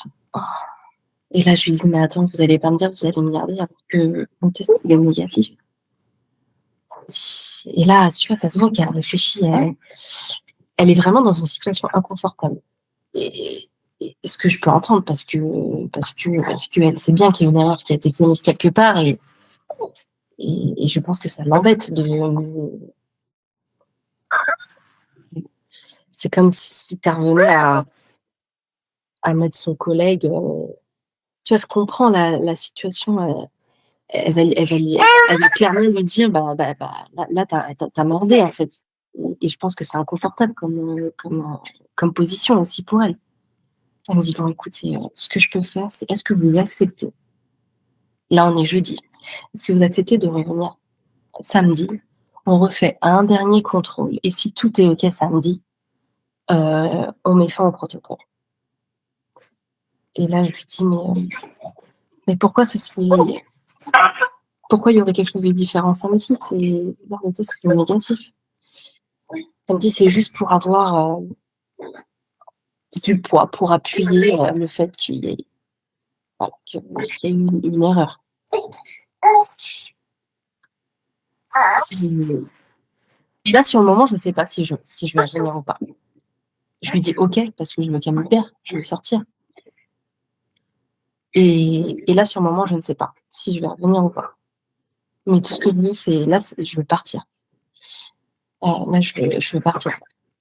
Et là, je lui dis, mais attends, vous allez pas me dire, vous allez me garder alors que mon test est négatif. Et là, tu vois, ça se voit qu'elle réfléchit, elle est vraiment dans une situation inconfortable. Et ce que je peux entendre parce que elle sait bien qu'il y a une erreur qui a été commise quelque part et je pense que ça l'embête c'est comme si tu revenais à mettre son collègue, tu vois, je comprends la situation, elle va clairement lui dire, là, t'as merdé, en fait. Et je pense que c'est inconfortable comme position aussi pour elle. Elle me dit, bon, écoutez, ce que je peux faire, c'est, est-ce que vous acceptez, là, on est jeudi, est-ce que vous acceptez de revenir samedi? On refait un dernier contrôle. Et si tout est OK samedi, on met fin au protocole. Et là, je lui dis, mais pourquoi pourquoi il y aurait quelque chose de différent samedi? Le test est négatif. Elle me dit, c'est juste pour avoir du poids, pour appuyer le fait qu'il y ait une erreur. Et là, sur le moment, je ne sais pas si je vais revenir ou pas. Je lui dis OK, parce que je veux qu'elle me libère, je veux sortir. Et là, sur le moment, je ne sais pas si je vais revenir ou pas. Mais tout ce que je veux, c'est là, je veux partir. Là, je veux partir.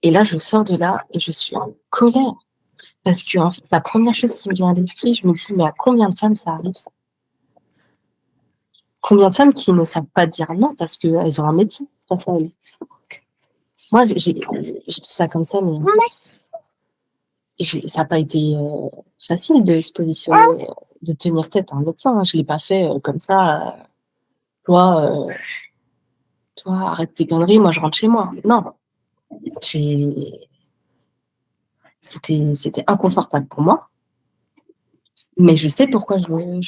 Et là, je sors de là et je suis en colère. Parce que, en fait, la première chose qui me vient à l'esprit, je me dis, mais à combien de femmes ça arrive, ça? Combien de femmes qui ne savent pas dire non parce qu'elles ont un médecin face à elles? Moi, j'ai dit ça comme ça, mais ça n'a pas été facile de se positionner, de tenir tête à un médecin. Hein. Je ne l'ai pas fait comme ça. Toi, arrête tes conneries, moi, je rentre chez moi. Non. C'était inconfortable pour moi. Mais je sais pourquoi je le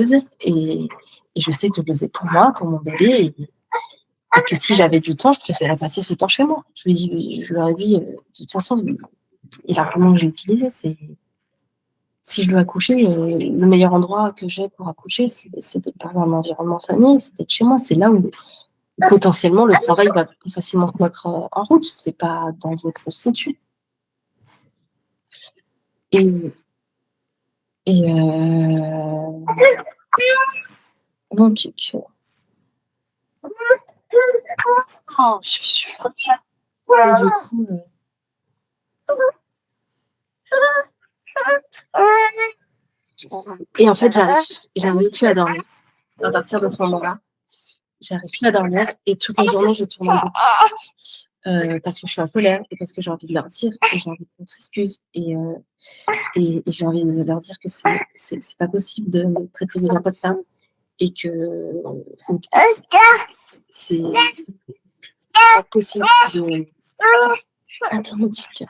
faisais. Et je sais que je le faisais pour moi, pour mon bébé. Et que si j'avais du temps, je préférais passer ce temps chez moi. Je leur ai dit, de toute façon, et l'argument que j'ai utilisé, c'est si je dois accoucher, le meilleur endroit que j'ai pour accoucher, c'est d'être dans un environnement famille, c'est d'être chez moi. C'est là où potentiellement le travail va plus facilement se mettre en route. C'est pas dans votre structure. Donc, je suis du coup, et en fait, j'arrive plus à dormir. À partir de ce moment-là, j'arrive plus à dormir et toute la journée, je tourne en boucle. Parce que je suis en colère et parce que j'ai envie de leur dire et j'ai envie qu'on s'excuse et j'ai envie de leur dire que c'est pas possible de me traiter de comme ça et que c'est pas possible de... Attends, mon petit cœur.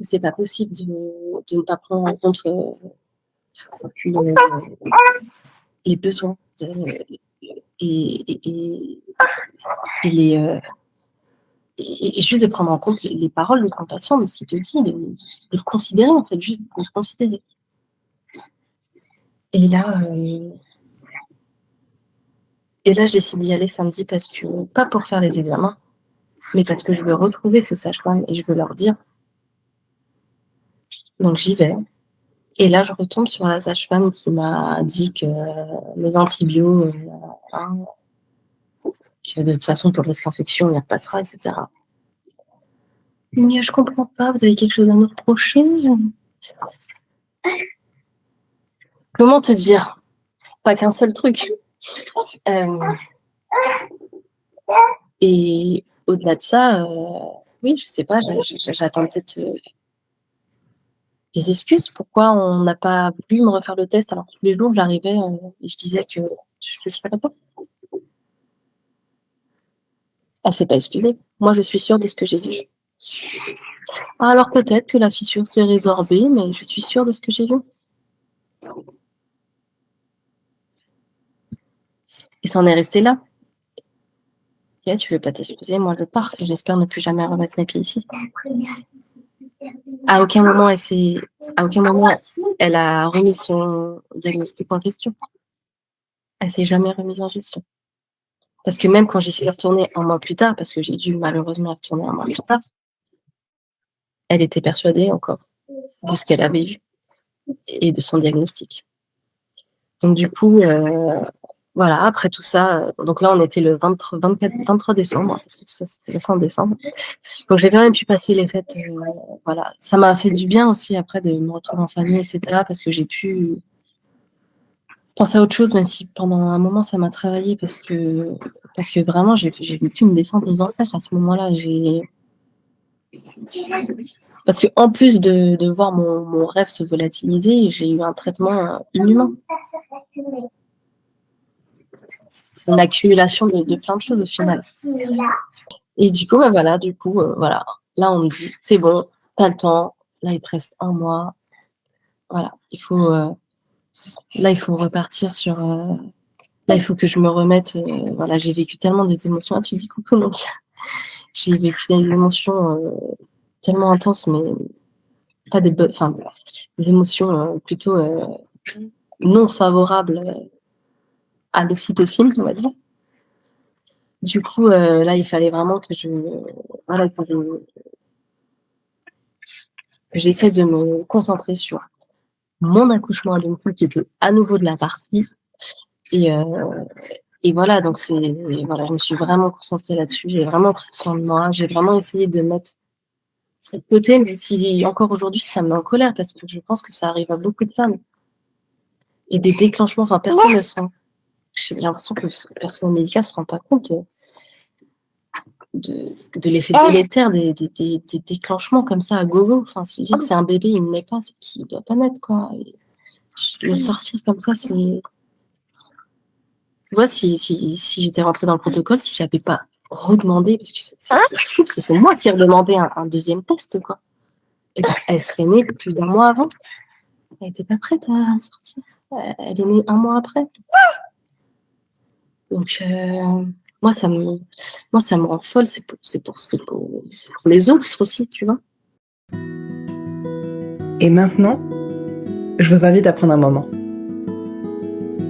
C'est pas possible de ne pas prendre en compte les besoins et et juste de prendre en compte les paroles de ton patient, de ce qu'il te dit, de le considérer, en fait, juste de le considérer. Et là, je décide d'y aller samedi parce que, pas pour faire les examens, mais parce que je veux retrouver ces sages-femmes et je veux leur dire. Donc j'y vais. Et là, je retombe sur la sage-femme qui m'a dit que les antibiotiques, que de toute façon, pour le risque d'infection, il repassera, etc. Mais je comprends pas, vous avez quelque chose à me reprocher? Comment te dire? Pas qu'un seul truc. Et au-delà de ça, oui, je sais pas, j'attends peut-être des excuses. Pourquoi on n'a pas voulu me refaire le test alors que tous les jours j'arrivais et je disais que je ne ferais pas. Elle s'est pas excusée. Moi, je suis sûre de ce que j'ai dit. Alors peut-être que la fissure s'est résorbée, mais je suis sûre de ce que j'ai vu. Et ça en est resté là. Ok, tu veux pas t'excuser, moi je pars et j'espère ne plus jamais remettre mes pieds ici. À aucun moment elle a remis son diagnostic en question. Elle s'est jamais remise en gestion. Parce que même quand j'y suis retournée un mois plus tard, parce que j'ai dû malheureusement y retourner un mois plus tard, elle était persuadée encore de ce qu'elle avait vu et de son diagnostic. Donc du coup, voilà, après tout ça, donc là on était le 23 décembre, parce que tout ça c'était le 5 décembre. Donc j'ai quand même pu passer les fêtes, voilà. Ça m'a fait du bien aussi après de me retrouver en famille, etc. Parce que j'ai pu penser à autre chose, même si pendant un moment ça m'a travaillé, parce que vraiment j'ai vécu une descente aux enfers à ce moment-là. Parce que en plus de voir mon rêve se volatiliser, j'ai eu un traitement inhumain. C'est une accumulation de plein de choses au final. Et du coup, voilà. Là, on me dit, c'est bon, t'as le temps. Là, il te reste un mois. Voilà, il faut repartir sur. Là, il faut que je me remette. Voilà, j'ai vécu tellement des émotions. Ah, tu dis coucou, donc j'ai vécu des émotions tellement intenses, mais pas des émotions plutôt non favorables à l'ocytocine, on va dire. Du coup, là, il fallait vraiment que j'essaie de me concentrer sur mon accouchement à domicile qui était à nouveau de la partie. Et voilà, donc je me suis vraiment concentrée là-dessus. J'ai vraiment pris soin de moi. J'ai vraiment essayé de mettre ça de côté, même si encore aujourd'hui, ça me met en colère parce que je pense que ça arrive à beaucoup de femmes. Et des déclenchements, personne ne se rend. J'ai l'impression que le personnel médical ne se rend pas compte de l'effet délétère des déclenchements comme ça à gogo. Enfin, se dire que c'est un bébé, il ne naît pas, c'est qu'il ne doit pas naître, quoi. Et le sortir comme ça, c'est... Tu vois, si j'étais rentrée dans le protocole, si j'avais pas redemandé, parce que c'est moi qui ai redemandé un deuxième test, quoi. Et ben, elle serait née plus d'un mois avant. Elle n'était pas prête à sortir. Elle est née un mois après. Donc, moi, ça me rend folle. C'est pour les autres aussi, tu vois. Et maintenant, je vous invite à prendre un moment.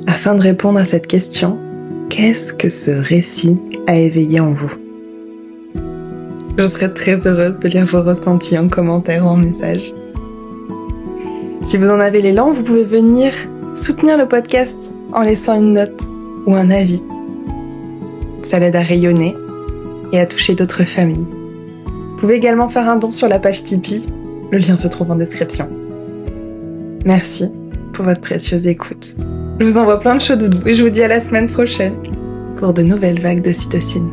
Afin de répondre à cette question, qu'est-ce que ce récit a éveillé en vous ? Je serais très heureuse de lire vos ressentis en commentaire ou en message. Si vous en avez l'élan, vous pouvez venir soutenir le podcast en laissant une note ou un avis. Ça l'aide à rayonner et à toucher d'autres familles. Vous pouvez également faire un don sur la page Tipeee, le lien se trouve en description. Merci pour votre précieuse écoute. Je vous envoie plein de chaud doudou et je vous dis à la semaine prochaine pour de nouvelles vagues d'ocytocine.